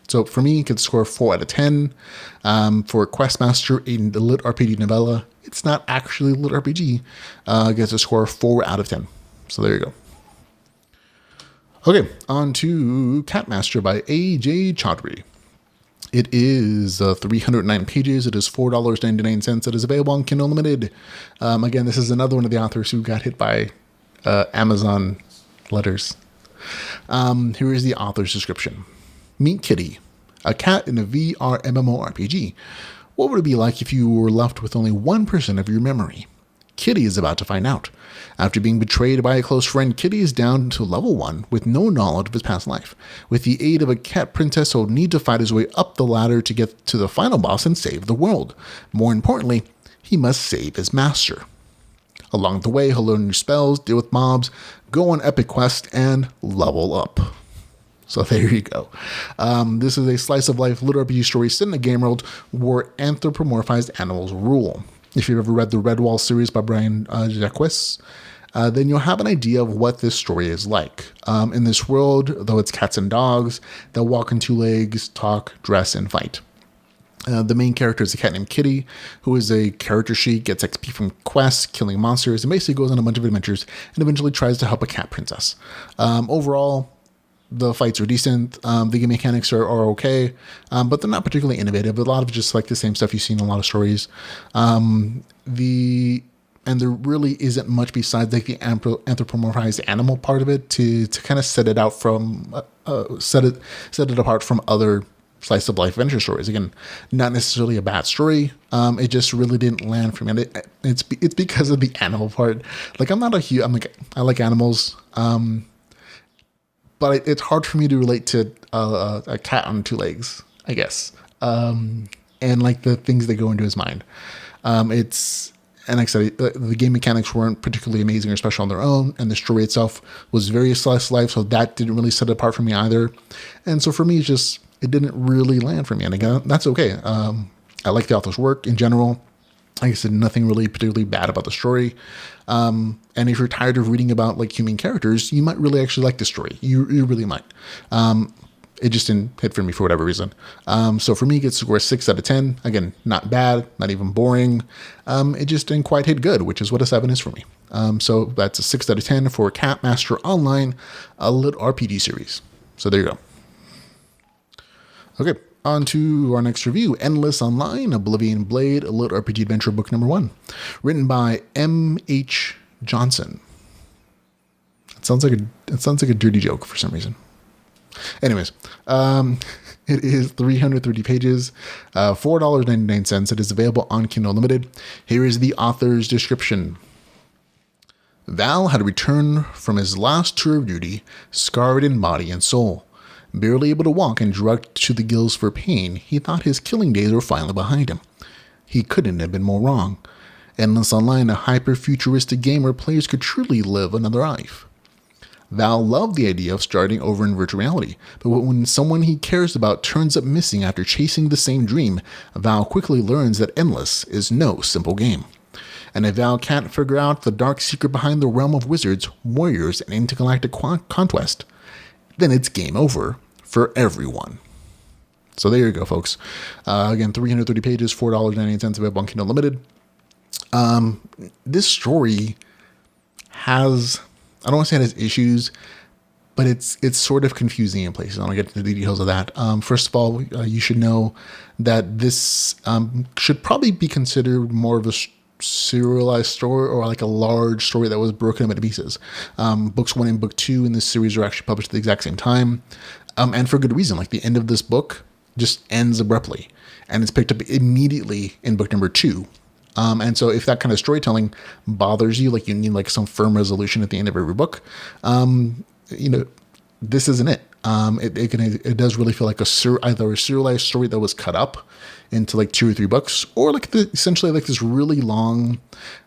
So for me, it could score 4 out of 10. For Questmaster, in the LitRPG novella, it's not actually LitRPG. Gets a score of 4 out of 10. So there you go. Okay, on to Catmaster by A.J. Chaudhry. It is 309 pages. It is $4.99. It is available on Kindle Unlimited. Again, this is another one of the authors who got hit by Amazon letters. Here is the author's description. Meet Kitty, a cat in a VR MMORPG. What would it be like if you were left with only 1% of your memory? Kitty is about to find out. After being betrayed by a close friend, Kitty is down to level 1 with no knowledge of his past life. With the aid of a cat princess, he'll need to fight his way up the ladder to get to the final boss and save the world. More importantly, he must save his master. Along the way, he'll learn new spells, deal with mobs, go on epic quests, and level up. So there you go. This is a slice of life LitRPG story set in a game world where anthropomorphized animals rule. If you've ever read the Redwall series by Brian Jacques, then you'll have an idea of what this story is like. In this world, though it's cats and dogs, they'll walk on two legs, talk, dress, and fight. The main character is a cat named Kitty, who is a character sheet, gets XP from quests, killing monsters, and basically goes on a bunch of adventures and eventually tries to help a cat princess. Overall, the fights are decent. The game mechanics are okay, but they're not particularly innovative. A lot of just like the same stuff you see in a lot of stories. And there really isn't much besides like the anthropomorphized animal part of it to kind of set it out from set it apart from other slice of life adventure stories. Again, not necessarily a bad story. It just really didn't land for me. And it's because of the animal part. Like I like animals. But it's hard for me to relate to a cat on two legs, I guess. And like the things that go into his mind. And like I said, the game mechanics weren't particularly amazing or special on their own, and the story itself was very slice of life, so that didn't really set it apart for me either. And so for me, it didn't really land for me. And again, that's okay. I like the author's work in general. Like I said, nothing really particularly bad about the story. And if you're tired of reading about like human characters, you might really actually like the story. You really might. It just didn't hit for me for whatever reason. So for me, it gets scored 6 out of 10. Again, not bad, not even boring. It just didn't quite hit good, which is what a 7 is for me. So that's a 6 out of 10 for Catmaster Online, a LitRPG series. So there you go. Okay, on to our next review, Endless Online, Oblivion Blade, a LitRPG adventure book number 1. Written by M.H. Johnson. It sounds like a dirty joke for some reason. Anyways, it is 330 pages, $4.99. It is available on Kindle Unlimited. Here is the author's description. Val had returned from his last tour of duty, scarred in body and soul. Barely able to walk and drugged to the gills for pain, he thought his killing days were finally behind him. He couldn't have been more wrong. Endless Online, a hyper-futuristic game where players could truly live another life. Val loved the idea of starting over in virtual reality, but when someone he cares about turns up missing after chasing the same dream, Val quickly learns that Endless is no simple game. And if Val can't figure out the dark secret behind the realm of wizards, warriors, and intergalactic conquest, then it's game over for everyone. So there you go, folks. Again, 330 pages, $4.98 available on Kindle Unlimited. This story has, I don't want to say it has issues, but it's sort of confusing in places. I'll get into the details of that. First of all, you should know that this should probably be considered more of a serialized story, or like a large story that was broken up into pieces. Books 1 and book 2 in this series are actually published at the exact same time. And for good reason. Like the end of this book just ends abruptly, and it's picked up immediately in book number 2. And so if that kind of storytelling bothers you, like you need like some firm resolution at the end of every book, this isn't it. It does really feel like either a serialized story that was cut up into like 2 or 3 books, or like essentially like this really long,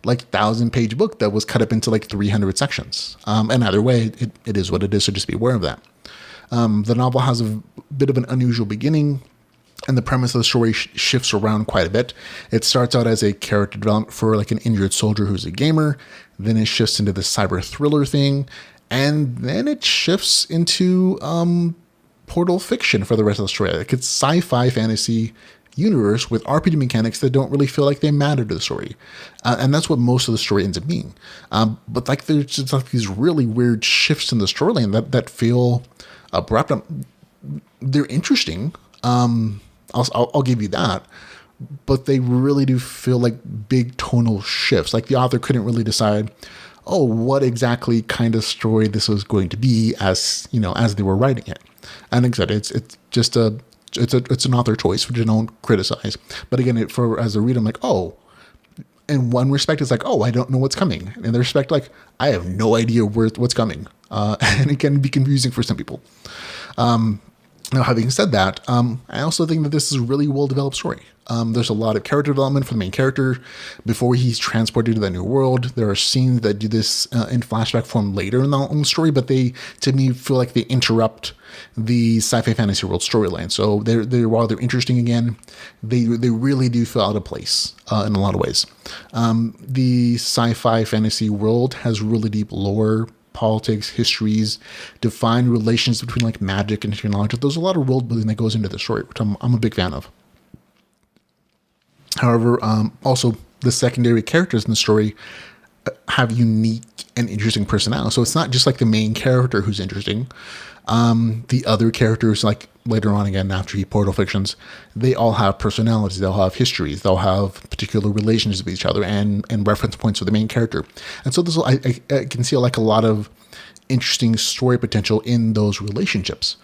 like 1,000-page book that was cut up into like 300 sections. And either way, it is what it is. So just be aware of that. The novel has a bit of an unusual beginning, and the premise of the story shifts around quite a bit. It starts out as a character development for like an injured soldier who's a gamer. Then it shifts into the cyber thriller thing. And then it shifts into portal fiction for the rest of the story. Like it's sci-fi fantasy universe with RPG mechanics that don't really feel like they matter to the story. And that's what most of the story ends up being. But like there's just like these really weird shifts in the storyline that feel abrupt. They're interesting. I'll give you that. But they really do feel like big tonal shifts. Like the author couldn't really decide, what exactly kind of story this was going to be as they were writing it. And like I said, it's just it's an author choice, which I don't criticize. But again, as a reader, I'm like, in one respect, it's like, I don't know what's coming. In the respect, like, I have no idea what's coming. And it can be confusing for some people. Now, having said that, I also think that this is a really well-developed story. There's a lot of character development for the main character before he's transported to that new world. There are scenes that do this in flashback form later in the story, but they, to me, feel like they interrupt the sci-fi fantasy world storyline. So while they're interesting again, they really do feel out of place in a lot of ways. The sci-fi fantasy world has really deep lore, politics, histories, defined relations between like magic and technology. There's a lot of world building that goes into the story, which I'm a big fan of. However, also the secondary characters in the story have unique and interesting personalities. So it's not just like the main character who's interesting. The other characters, like later on again after he portal fictions, they all have personalities. They'll have histories. They'll have particular relations with each other and reference points for the main character. And so I can see like a lot of interesting story potential in those relationships.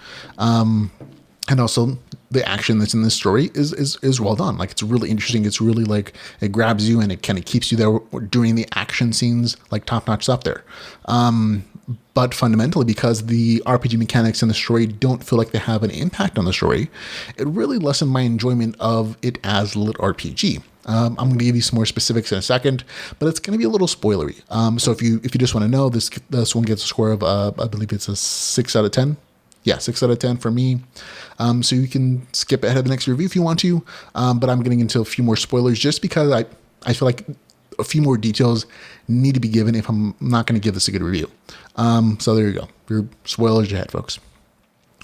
And also the action that's in this story is well done. Like, it's really interesting. It's really like, it grabs you and it kind of keeps you there during the action scenes, like top-notch stuff there. But fundamentally, because the RPG mechanics in the story don't feel like they have an impact on the story, it really lessened my enjoyment of it as LitRPG. I'm going to give you some more specifics in a second, but it's going to be a little spoilery. So if you just want to know, this one gets a score of, I believe it's a 6 out of 10. Yeah, 6 out of 10 for me. So you can skip ahead of the next review if you want to, but I'm getting into a few more spoilers just because I feel like a few more details need to be given if I'm not going to give this a good review. So there you go. Your spoilers ahead, folks.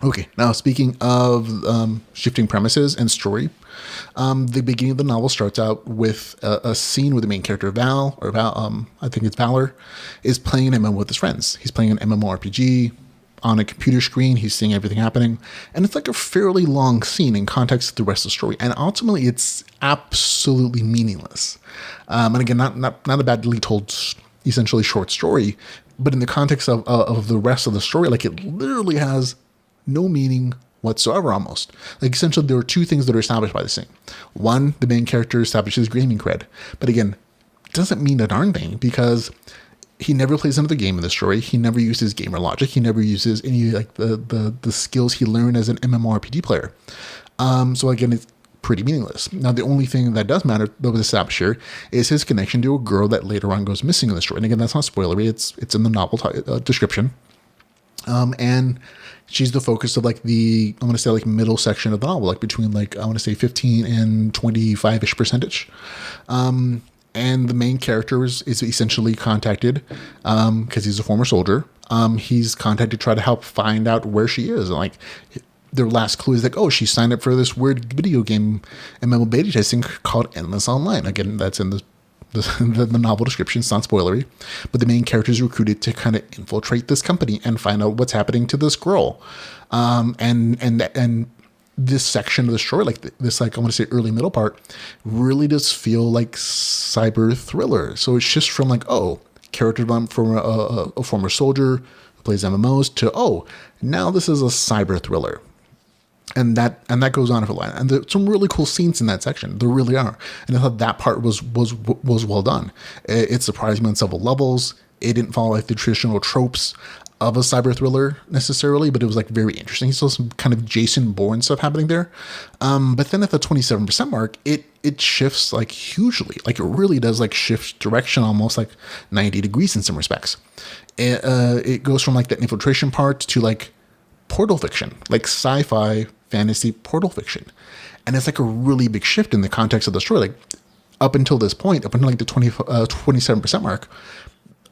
Okay, now speaking of shifting premises and story, the beginning of the novel starts out with a scene where the main character I think it's Valor, is playing an MMO with his friends. He's playing an MMORPG on a computer screen. He's seeing everything happening, and it's like a fairly long scene in context of the rest of the story. And ultimately, it's absolutely meaningless. And again, not a badly told, essentially short story, but in the context of the rest of the story, like, it literally has no meaning whatsoever almost. Like, essentially, there are two things that are established by this thing. One, the main character establishes gaming cred. But again, it doesn't mean a darn thing, because he never plays another game in the story. He never uses gamer logic. He never uses any like the skills he learned as an MMORPG player. So again, it's pretty meaningless. Now, the only thing that does matter that was established here is his connection to a girl that later on goes missing in the story. And again, that's not spoilery. It's in the novel description. And she's the focus of like I want to say like middle section of the novel, like between like, I want to say 15 and 25-ish percentage. And the main character is essentially contacted, because he's a former soldier. He's contacted to try to help find out where she is. And like, their last clue is like, oh, she signed up for this weird video game MMO beta testing called Endless Online. Again, that's in the novel description. It's not spoilery, but the main character is recruited to kind of infiltrate this company and find out what's happening to this girl. And this section of the story, like this, like, I want to say early middle part, really does feel like cyber thriller. So it's just from like, oh, character development from a former soldier who plays MMOs to, oh, now this is a cyber thriller. And that goes on for a while. And there's some really cool scenes in that section. There really are. And I thought that part was well done. It surprised me on several levels. It didn't follow like the traditional tropes of a cyber thriller necessarily, but it was like very interesting. So some kind of Jason Bourne stuff happening there. But then at the 27% mark, it shifts like hugely. Like, it really does like shift direction almost like 90 degrees in some respects. It goes from like that infiltration part to like portal fiction, like sci-fi fantasy portal fiction. And it's like a really big shift in the context of the story. Like, up until this point, up until like the 27% mark,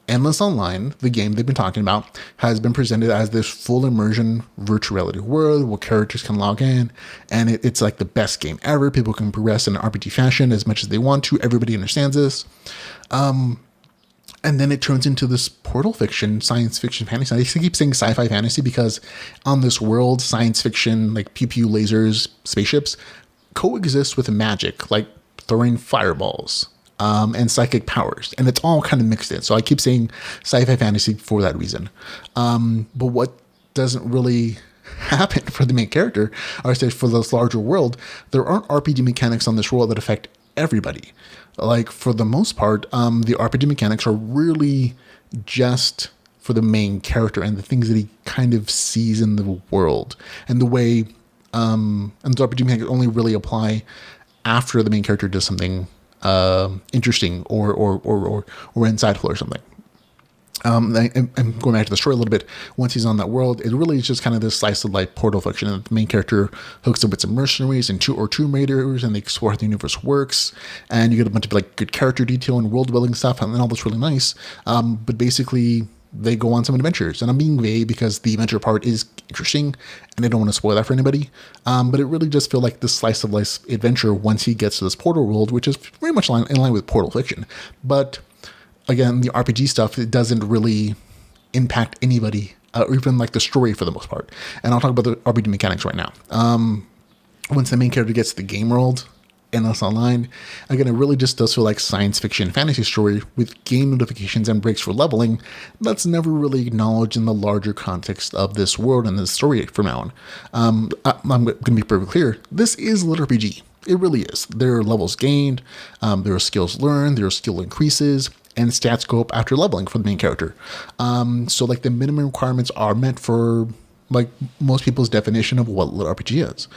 Endless Online, the game they've been talking about, has been presented as this full immersion virtual reality world where characters can log in, and it's like the best game ever. People can progress in an RPG fashion as much as they want to. Everybody understands this. And then it turns into this portal fiction, science fiction fantasy. I keep saying sci-fi fantasy because on this world, science fiction, like pew-pew lasers, spaceships, coexist with magic, like throwing fireballs. And psychic powers, and it's all kind of mixed in. So I keep saying sci-fi fantasy for that reason. But what doesn't really happen for the main character, or say for this larger world, there aren't RPG mechanics on this world that affect everybody. Like, for the most part, the RPG mechanics are really just for the main character and the things that he kind of sees in the world, and the way And the RPG mechanics only really apply after the main character does something interesting or insightful or something. I'm going back to the story a little bit. Once he's on that world, it really is just kind of this slice of life portal fiction. And the main character hooks up with some mercenaries and tomb raiders, and they explore how the universe works. And you get a bunch of like good character detail and world building stuff, and all that's really nice. But basically, they go on some adventures. And I'm being vague because the adventure part is interesting, and I don't want to spoil that for anybody. But it really just feels like this slice of life adventure once he gets to this portal world, which is very much in line with portal fiction. But again, the RPG stuff, it doesn't really impact anybody, or even like the story for the most part. And I'll talk about the RPG mechanics right now. Once the main character gets to the game world, Endless Online, again, it really just does feel like science fiction fantasy story with game notifications and breaks for leveling that's never really acknowledged in the larger context of this world and this story from now on. I'm going to be perfectly clear. This is LitRPG. It really is. There are levels gained, there are skills learned, there are skill increases, and stats go up after leveling for the main character. So like the minimum requirements are meant for like most people's definition of what LitRPG is.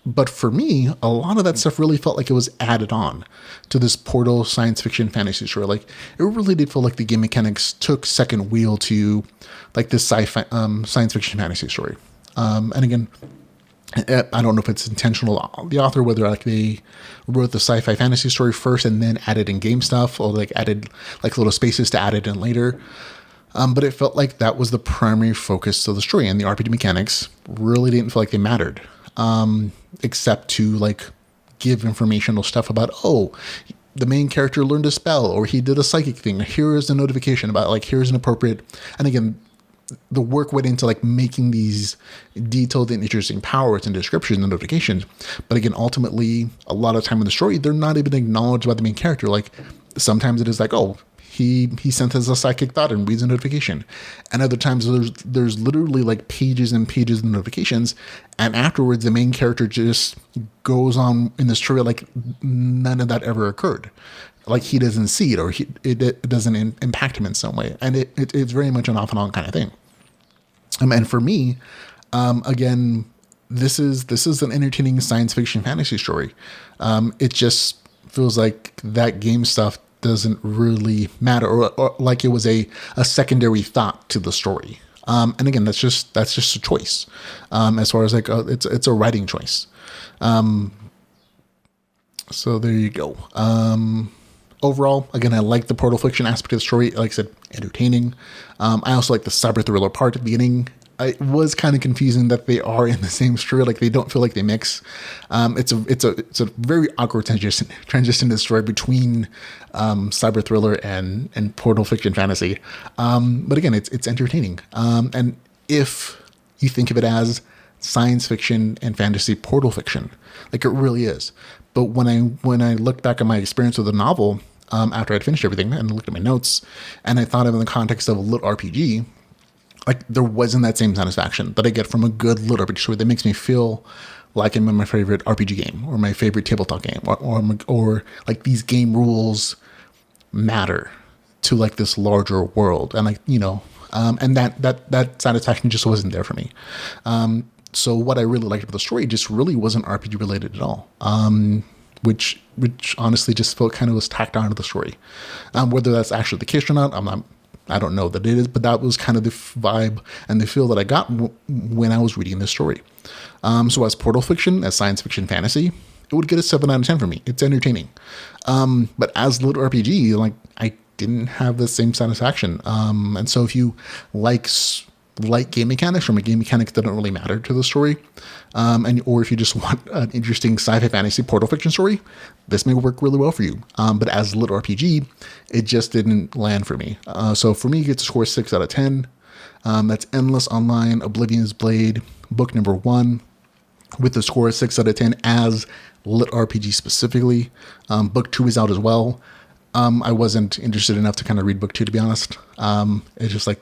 But for me, a lot of that stuff really felt like it was added on to this portal science fiction fantasy story. Like it really did feel like the game mechanics took second wheel to like this sci-fi science fiction fantasy story. And again, I don't know if it's intentional, the author, whether like they wrote the sci-fi fantasy story first and then added in game stuff, or like added like little spaces to add it in later. But it felt like that was the primary focus of the story, and the RPG mechanics really didn't feel like they mattered, except to like give informational stuff about, oh, the main character learned a spell, or he did a psychic thing. Here is a notification about like, here's an appropriate, and again, the work went into like making these detailed and interesting powers and descriptions and notifications. But again, ultimately, a lot of time in the story, they're not even acknowledged by the main character. Like sometimes it is like, oh, he sent us a psychic thought and reads a notification. And other times there's literally like pages and pages of notifications. And afterwards, the main character just goes on in the story like none of that ever occurred. Like he doesn't see it, or it doesn't impact him in some way. And it's very much an off and on kind of thing. And for me, again, this is an entertaining science fiction fantasy story. It just feels like that game stuff doesn't really matter, or like it was a secondary thought to the story. And again, that's just a choice. As far as like it's a writing choice. So there you go. Overall, again, I like the portal fiction aspect of the story. Like I said, entertaining. I also like the cyber thriller part at the beginning. It was kind of confusing that they are in the same story. Like they don't feel like they mix. It's a very awkward transition to the story between cyber thriller and portal fiction fantasy. But again, it's entertaining. And if you think of it as science fiction and fantasy portal fiction, like it really is. But when I look back at my experience with the novel, after I'd finished everything and looked at my notes, and I thought of it in the context of a lit RPG, like there wasn't that same satisfaction that I get from a good lit RPG story that makes me feel like I'm in my favorite RPG game or my favorite tabletop game, or like these game rules matter to like this larger world, and like and that satisfaction just wasn't there for me. So what I really liked about the story just really wasn't RPG related at all. Which honestly just felt kind of was tacked onto the story. Whether that's actually the case or not, I don't know that it is, but that was kind of the vibe and the feel that I got when I was reading this story. So as portal fiction, as science fiction fantasy, it would get a 7 out of 10 for me. It's entertaining. But as lit RPG, like I didn't have the same satisfaction. And so if you like game mechanics from a game mechanics that don't really matter to the story, or if you just want an interesting sci-fi fantasy portal fiction story, this may work really well for you. But as lit RPG, it just didn't land for me. So for me, it gets a score 6 out of 10. That's Endless Online, Oblivion's Blade, book number 1, with the score of 6 out of 10 as lit RPG specifically. Book 2 is out as well. I wasn't interested enough to kind of read book 2, to be honest. It's just like,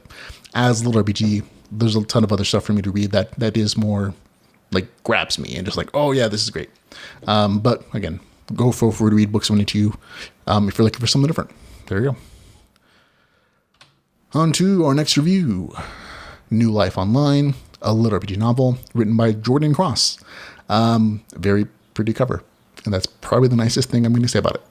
as lit RPG, there's a ton of other stuff for me to read that is more like grabs me and just like, oh yeah, this is great. But again, go for to read books 1 and 2 if you're looking for something different. There you go. On to our next review. New Life Online. a lit RPG novel written by Jordan Cross. Very pretty cover. And that's probably the nicest thing I'm going to say about it.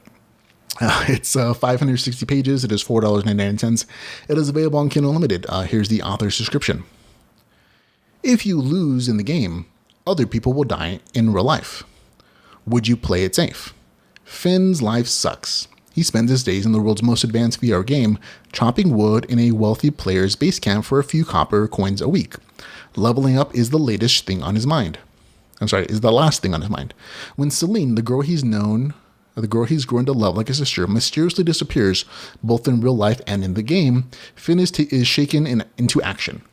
It's 560 pages. It is $4.99. It is available on Kindle Unlimited. Here's the author's description. If you lose in the game, other people will die in real life. Would you play it safe? Finn's life sucks. He spends his days in the world's most advanced VR game, chopping wood in a wealthy player's base camp for a few copper coins a week. Leveling up is the latest thing on his mind. Is the last thing on his mind. When Celine, the girl he's grown to love like a sister, mysteriously disappears, both in real life and in the game, Finn is shaken into action.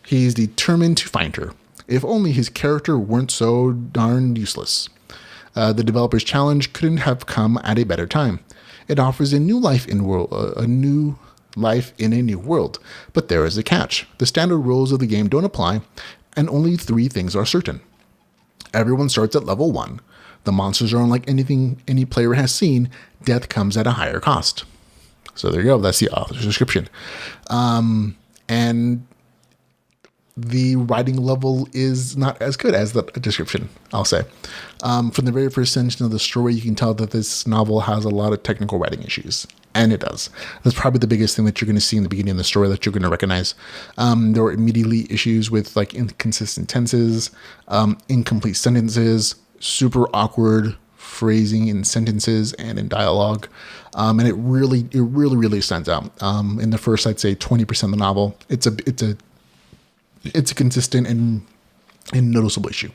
He is determined to find her. If only his character weren't so darn useless. The developer's challenge couldn't have come at a better time. It offers a new life in a new world, but there is a catch. The standard rules of the game don't apply, and only 3 things are certain. Everyone starts at level 1. The monsters are unlike anything any player has seen. Death comes at a higher cost. So there you go. That's the author's description. And the writing level is not as good as the description, I'll say. From the very first sentence of the story, you can tell that this novel has a lot of technical writing issues. And it does. That's probably the biggest thing that you're going to see in the beginning of the story that you're going to recognize. There were immediately issues with like inconsistent tenses, incomplete sentences, super awkward phrasing in sentences and in dialogue. And it really stands out. In the first, I'd say 20% of the novel, it's a consistent and noticeable issue.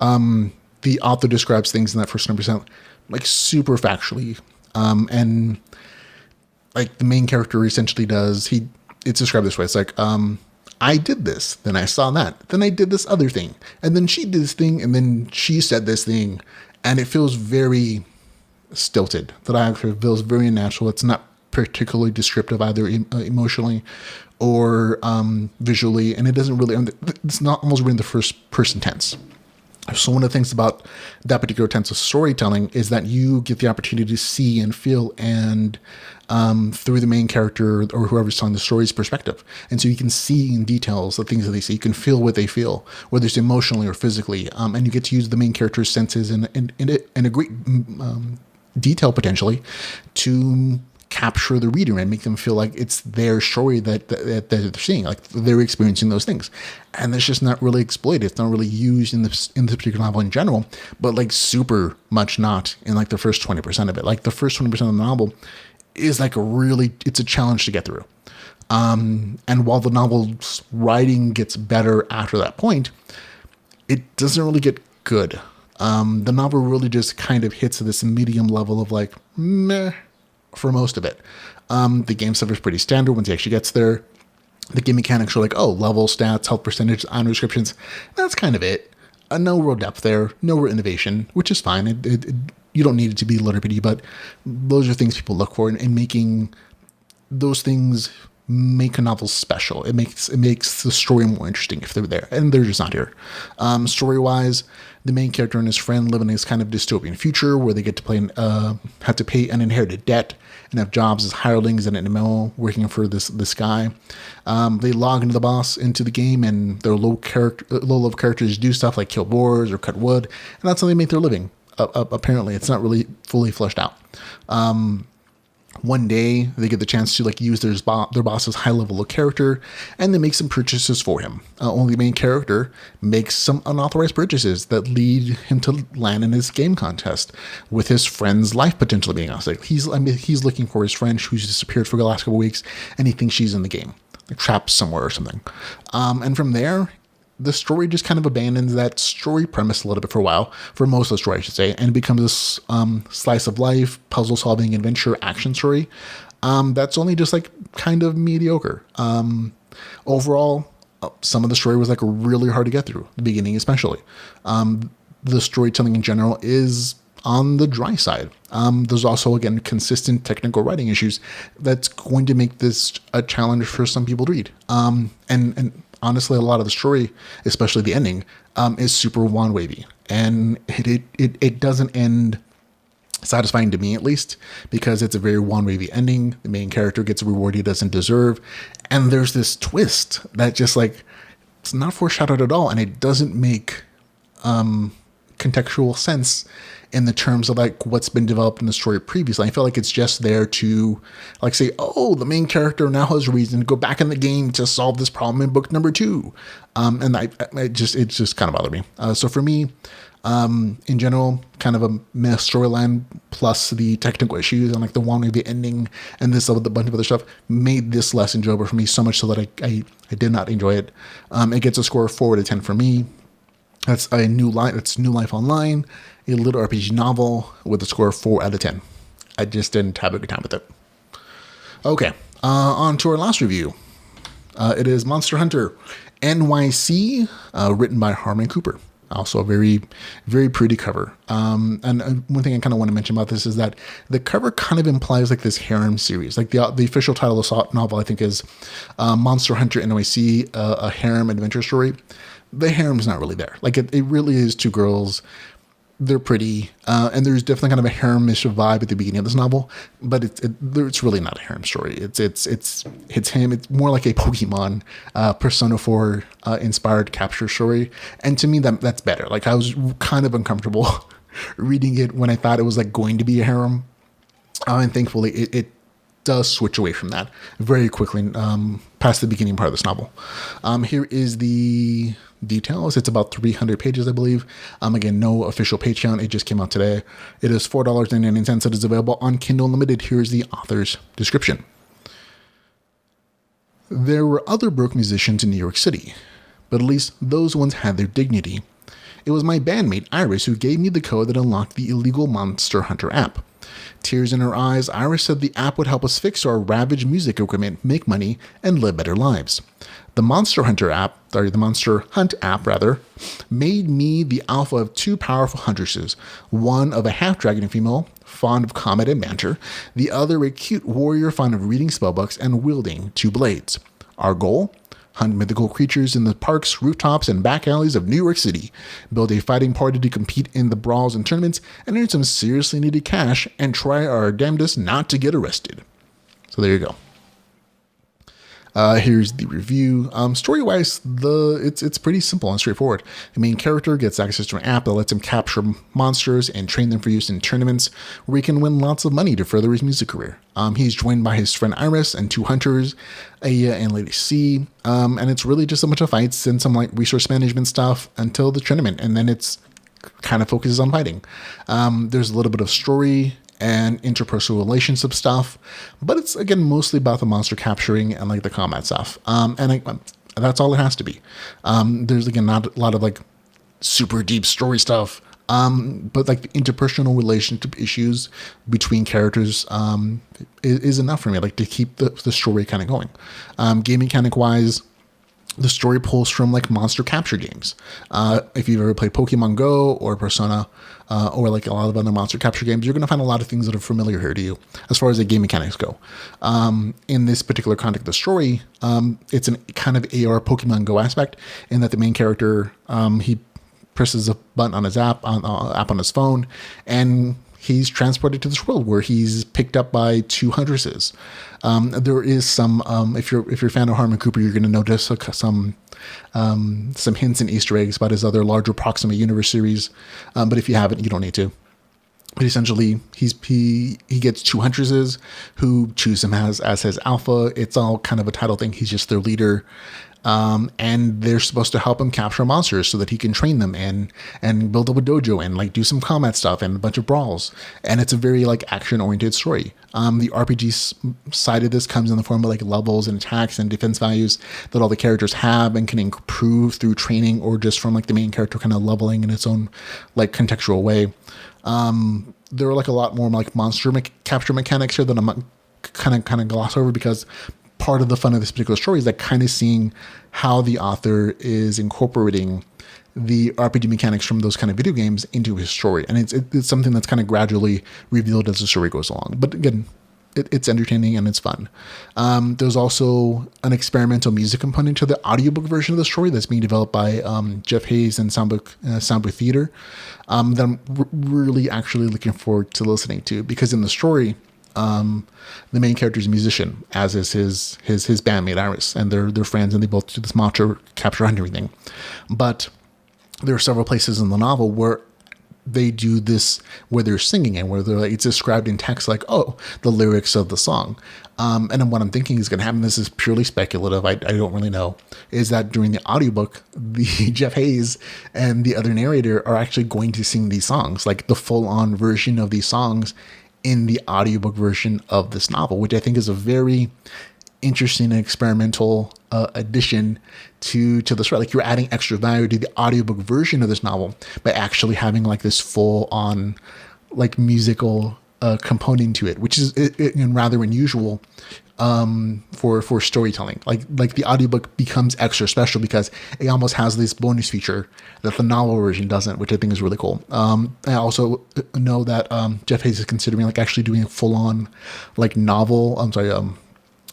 The author describes things in that first 20% like super factually. And like the main character essentially it's described this way. It's like, I did this, then I saw that, then I did this other thing, and then she did this thing, and then she said this thing, and it feels very stilted. That actually feels very unnatural. It's not particularly descriptive either emotionally or visually, and it doesn't really. It's not almost really in the first person tense. So one of the things about that particular tense of storytelling is that you get the opportunity to see and feel and through the main character or whoever's telling the story's perspective. And so you can see in details the things that they see. You can feel what they feel, whether it's emotionally or physically. And you get to use the main character's senses in a great detail potentially to capture the reader and make them feel like it's their story that they're seeing, like they're experiencing those things. And that's just not really exploited. It's not really used in this particular novel in general, but like super much not in like the first 20% of it. Like the first 20% of the novel is like it's a challenge to get through. And while the novel's writing gets better after that point, it doesn't really get good. The novel really just kind of hits this medium level of like, meh, for most of it. The game stuff is pretty standard once he actually gets there. The game mechanics are like, level stats, health percentage, honor descriptions. That's kind of it. No real depth there, no real innovation, which is fine. You don't need it to be LitRPG, but those are things people look for, and making those things make a novel special. It makes the story more interesting if they're there, and they're just not here. Story-wise, the main character and his friend live in this kind of dystopian future where they get to have to pay an inherited debt and have jobs as hirelings in an MMO working for this guy. They log into the game, and their low-level characters do stuff like kill boars or cut wood, and that's how they make their living. Apparently, it's not really fully fleshed out. One day, they get the chance to like use their boss's high level of character, and they make some purchases for him. Only the main character makes some unauthorized purchases that lead him to land in his game contest with his friend's life potentially being lost. Like he's looking for his friend who's disappeared for the last couple of weeks, and he thinks she's in the game, like trapped somewhere or something. And from there, the story just kind of abandons that story premise a little bit for a while, for most of the story, I should say, and it becomes this slice of life, puzzle solving, adventure, action story that's only just like kind of mediocre. Overall, some of the story was like really hard to get through, the beginning especially. The storytelling in general is on the dry side. There's also, again, consistent technical writing issues that's going to make this a challenge for some people to read. And honestly, a lot of the story, especially the ending, is super wand-wavy. And it doesn't end satisfying to me, at least, because it's a very wand-wavy ending. The main character gets a reward he doesn't deserve. And there's this twist that just like it's not foreshadowed at all, and it doesn't make contextual sense in the terms of like what's been developed in the story previously. I feel like it's just there to like say, oh, the main character now has reason to go back in the game to solve this problem in book number 2. And it just kind of bothered me. So for me, in general, kind of a meh storyline plus the technical issues and like the one of the ending and this with a bunch of other stuff made this less enjoyable for me, so much so that I did not enjoy it. It gets a score of 4 out of 10 for me. That's a new life. It's New Life Online, a LitRPG novel with a score of 4 out of 10. I just didn't have a good time with it. Okay, on to our last review. It is Monster Hunter NYC, written by Harmon Cooper. Also a very, very pretty cover. And one thing I kind of want to mention about this is that the cover kind of implies like this harem series. Like the official title of the novel, I think, is Monster Hunter NYC, a harem adventure story. The harem's not really there. Like it really is 2 girls. They're pretty, and there's definitely kind of a harem-ish vibe at the beginning of this novel, but it's really not a harem story. It's him. It's more like a Pokemon Persona 4 inspired capture story, and to me that's better. Like I was kind of uncomfortable reading it when I thought it was like going to be a harem, and thankfully it does switch away from that very quickly past the beginning part of this novel. Here is the details. It's about 300 pages, I believe. Again, no official page count. It just came out today. It is $4.99. It is available on Kindle Unlimited. Here's the author's description. There were other broke musicians in New York City, but at least those ones had their dignity. It was my bandmate Iris who gave me the code that unlocked the illegal Monster Hunter app. Tears in her eyes, Iris said the app would help us fix our ravaged music equipment, make money, and live better lives. The Monster Hunt app, made me the alpha of 2 powerful huntresses, one of a half-dragon female, fond of combat and banter, the other a cute warrior fond of reading spellbooks and wielding 2 blades. Our goal? Hunt mythical creatures in the parks, rooftops, and back alleys of New York City, build a fighting party to compete in the brawls and tournaments, and earn some seriously needed cash, and try our damnedest not to get arrested. So there you go. Here's the review. Story-wise, it's pretty simple and straightforward. The main character gets access to an app that lets him capture monsters and train them for use in tournaments where he can win lots of money to further his music career. He's joined by his friend Iris and 2 hunters, Aya and Lady C, and it's really just a bunch of fights and some like resource management stuff until the tournament, and then it's kind of focuses on fighting. There's a little bit of story and interpersonal relationship stuff, but it's again mostly about the monster capturing and like the combat stuff. That's all it has to be. There's again not a lot of like super deep story stuff, but like the interpersonal relationship issues between characters is enough for me, like to keep the story kind of going. Game mechanic wise, the story pulls from like monster capture games. If you've ever played Pokemon Go or Persona, or like a lot of other monster capture games, you're going to find a lot of things that are familiar here to you as far as the game mechanics go. In this particular context of the story, it's an kind of AR Pokemon Go aspect in that the main character, he presses a button on his app on his phone, and he's transported to this world where he's picked up by 2 huntresses. There is some, if you're a fan of Harmon Cooper, you're going to notice some hints and Easter eggs about his other larger Proxima Universe series. But if you haven't, you don't need to. But essentially, he gets 2 huntresses who choose him as his alpha. It's all kind of a title thing. He's just their leader. And they're supposed to help him capture monsters so that he can train them and build up a dojo and like do some combat stuff and a bunch of brawls. And it's a very like action oriented story. The RPG side of this comes in the form of like levels and attacks and defense values that all the characters have and can improve through training or just from like the main character kind of leveling in its own like contextual way. There are like a lot more like monster capture mechanics here that I'm kind of gloss over, because part of the fun of this particular story is that kind of seeing how the author is incorporating the RPG mechanics from those kind of video games into his story. And it's something that's kind of gradually revealed as the story goes along. But again, it's entertaining and it's fun. There's also an experimental music component to the audiobook version of the story that's being developed by Jeff Hayes and Soundbook Theater that I'm really actually looking forward to listening to, because in the story, the main character is a musician, as is his bandmate Iris, and they're friends, and they both do this monster capture hunt and everything. But there are several places in the novel where they do this, where they're singing and where they're like, it's described in text like, oh, the lyrics of the song. And then what I'm thinking is going to happen, this is purely speculative, I don't really know, is that during the audiobook, the Jeff Hayes and the other narrator are actually going to sing these songs, like the full-on version of these songs in the audiobook version of this novel, which I think is a very interesting and experimental addition to the story. Like, you're adding extra value to the audiobook version of this novel by actually having like this full on like musical component to it, which is rather unusual for storytelling. Like the audiobook becomes extra special because it almost has this bonus feature that the novel version doesn't, which I think is really cool. I also know that Jeff Hayes is considering like actually doing a full on like novel,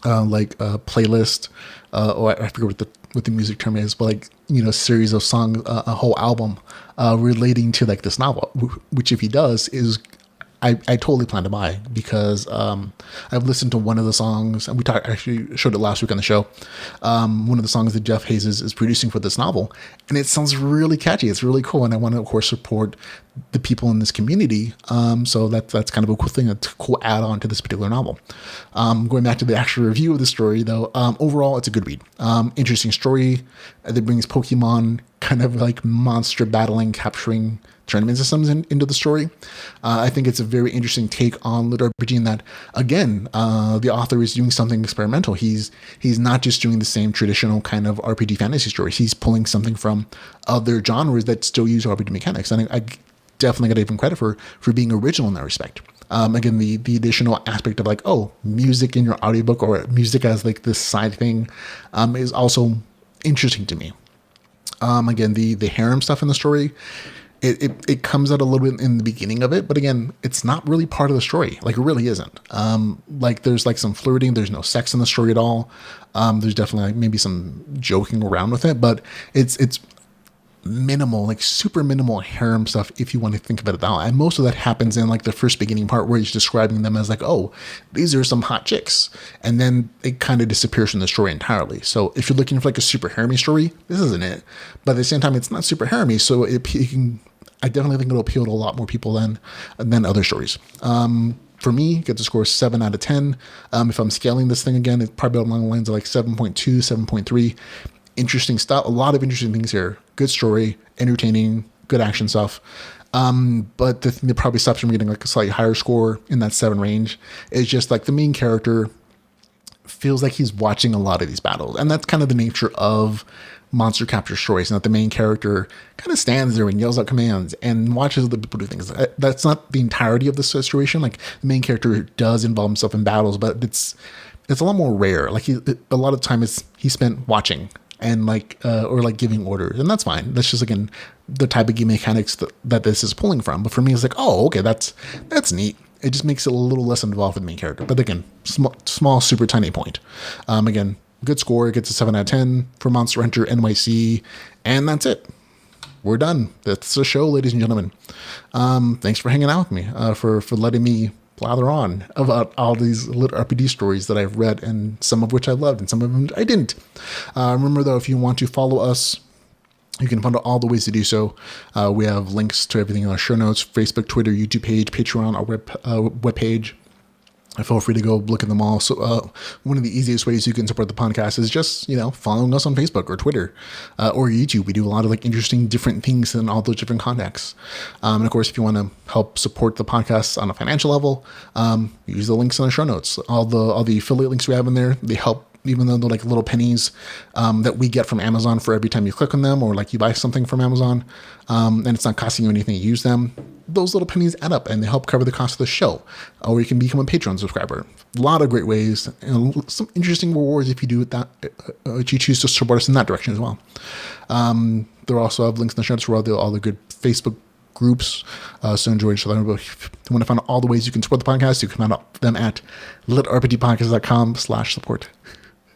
playlist, or I forget what the music term is, but like, series of songs, a whole album relating to like this novel, which if he does is, I totally plan to buy, because I've listened to one of the songs, and actually showed it last week on the show, one of the songs that Jeff Hayes is producing for this novel, and it sounds really catchy. It's really cool, and I want to, of course, support the people in this community. So that's kind of a cool thing, a cool add-on to this particular novel. Going back to the actual review of the story, though, overall, it's a good read. Interesting story that brings Pokemon kind of like monster battling, capturing tournament systems into the story. I think it's a very interesting take on LitRPG in that, again, the author is doing something experimental. He's not just doing the same traditional kind of RPG fantasy stories. He's pulling something from other genres that still use RPG mechanics. And I definitely got to give him credit for being original in that respect. Again, the additional aspect of like, oh, music in your audiobook, or music as like this side thing, is also interesting to me. Again, the harem stuff in the story, it comes out a little bit in the beginning of it, but again, it's not really part of the story. Like, it really isn't. Like, there's like some flirting. There's no sex in the story at all. There's definitely like maybe some joking around with it, but it's minimal, like super minimal harem stuff, if you want to think about it that way. And most of that happens in like the first beginning part, where he's describing them as like, oh, these are some hot chicks, and then it kind of disappears from the story entirely. So if you're looking for like a super harem story, this isn't it. But at the same time, it's not super harem, so I definitely think it'll appeal to a lot more people than other stories. For me, get the score 7 out of 10. If I'm scaling this thing again, it's probably along the lines of like 7.2, 7.3. Interesting stuff. A lot of interesting things here. Good story, entertaining, good action stuff. But the thing that probably stops from getting like a slightly higher score in that 7 range is just like the main character feels like he's watching a lot of these battles. And that's kind of the nature of monster capture stories, and that the main character kind of stands there and yells out commands and watches other people do things. That's not the entirety of the situation. Like, the main character does involve himself in battles, but it's a lot more rare. Like, a lot of time he spent watching and like or like giving orders, and that's fine. That's just, again, the type of game mechanics that this is pulling from. But for me, it's like, oh, okay, that's neat. It just makes it a little less involved with the main character. But again, small, super tiny point. Again, good score. It gets a 7 out of 10 for Monster Hunter NYC, and that's it. We're done. That's the show, ladies and gentlemen. Thanks for hanging out with me, for letting me blather on about all these LitRPG stories that I've read, and some of which I loved and some of them I didn't. Remember, though, if you want to follow us, you can find out all the ways to do so. We have links to everything in our show notes: Facebook, Twitter, YouTube page, Patreon, our webpage. Feel free to go look at them all. So one of the easiest ways you can support the podcast is just, following us on Facebook or Twitter or YouTube. We do a lot of like interesting different things in all those different contexts. And of course, if you want to help support the podcast on a financial level, use the links in the show notes. All the affiliate links we have in there, they help, even though they're like little pennies that we get from Amazon for every time you click on them, or like you buy something from Amazon, and it's not costing you anything to use them. Those little pennies add up, and they help cover the cost of the show. Or you can become a Patreon subscriber. A lot of great ways, and some interesting rewards if you do that. If you choose to support us in that direction as well. There also have links in the show notes for all the good Facebook groups. So enjoy each other. If you want to find out all the ways you can support the podcast, you can find out them at litrpgpodcast.com/support.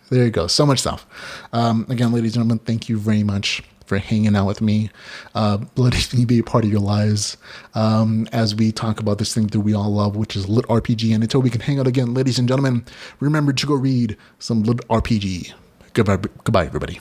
There you go. So much stuff. Again, ladies and gentlemen, thank you very much for hanging out with me, letting me be a part of your lives as we talk about this thing that we all love, which is Lit RPG. And until we can hang out again, ladies and gentlemen, remember to go read some Lit RPG. Goodbye, everybody.